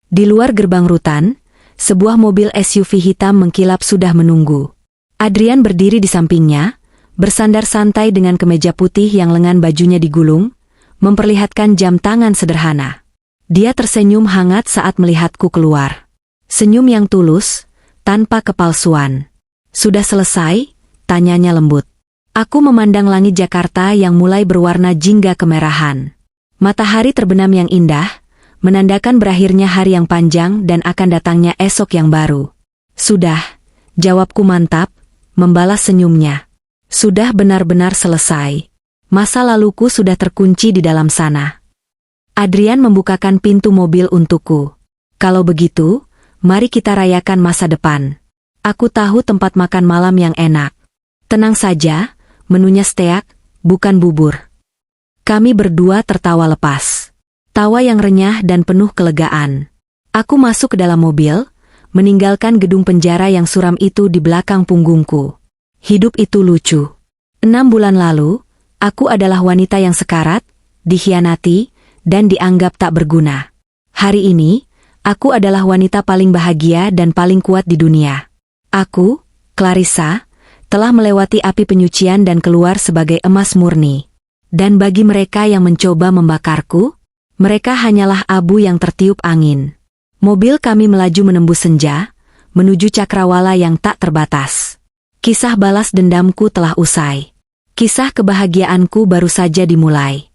Di luar gerbang rutan, sebuah mobil SUV hitam mengkilap sudah menunggu. Adrian berdiri di sampingnya, bersandar santai dengan kemeja putih yang lengan bajunya digulung, memperlihatkan jam tangan sederhana. Dia tersenyum hangat saat melihatku keluar. Senyum yang tulus, tanpa kepalsuan. Sudah selesai? Tanyanya lembut. Aku memandang langit Jakarta yang mulai berwarna jingga kemerahan. Matahari terbenam yang indah, menandakan berakhirnya hari yang panjang dan akan datangnya esok yang baru. Sudah, jawabku mantap, membalas senyumnya. Sudah benar-benar selesai. Masa laluku sudah terkunci di dalam sana. Adrian membukakan pintu mobil untukku. Kalau begitu, mari kita rayakan masa depan. Aku tahu tempat makan malam yang enak. Tenang saja, menunya steak, bukan bubur. Kami berdua tertawa lepas. Tawa yang renyah dan penuh kelegaan. Aku masuk ke dalam mobil, meninggalkan gedung penjara yang suram itu di belakang punggungku. Hidup itu lucu. 6 bulan lalu, aku adalah wanita yang sekarat, dikhianati, dan dianggap tak berguna. Hari ini, aku adalah wanita paling bahagia dan paling kuat di dunia. Aku, Clarissa, telah melewati api penyucian dan keluar sebagai emas murni. Dan bagi mereka yang mencoba membakarku, mereka hanyalah abu yang tertiup angin. Mobil kami melaju menembus senja, menuju cakrawala yang tak terbatas. Kisah balas dendamku telah usai. Kisah kebahagiaanku baru saja dimulai.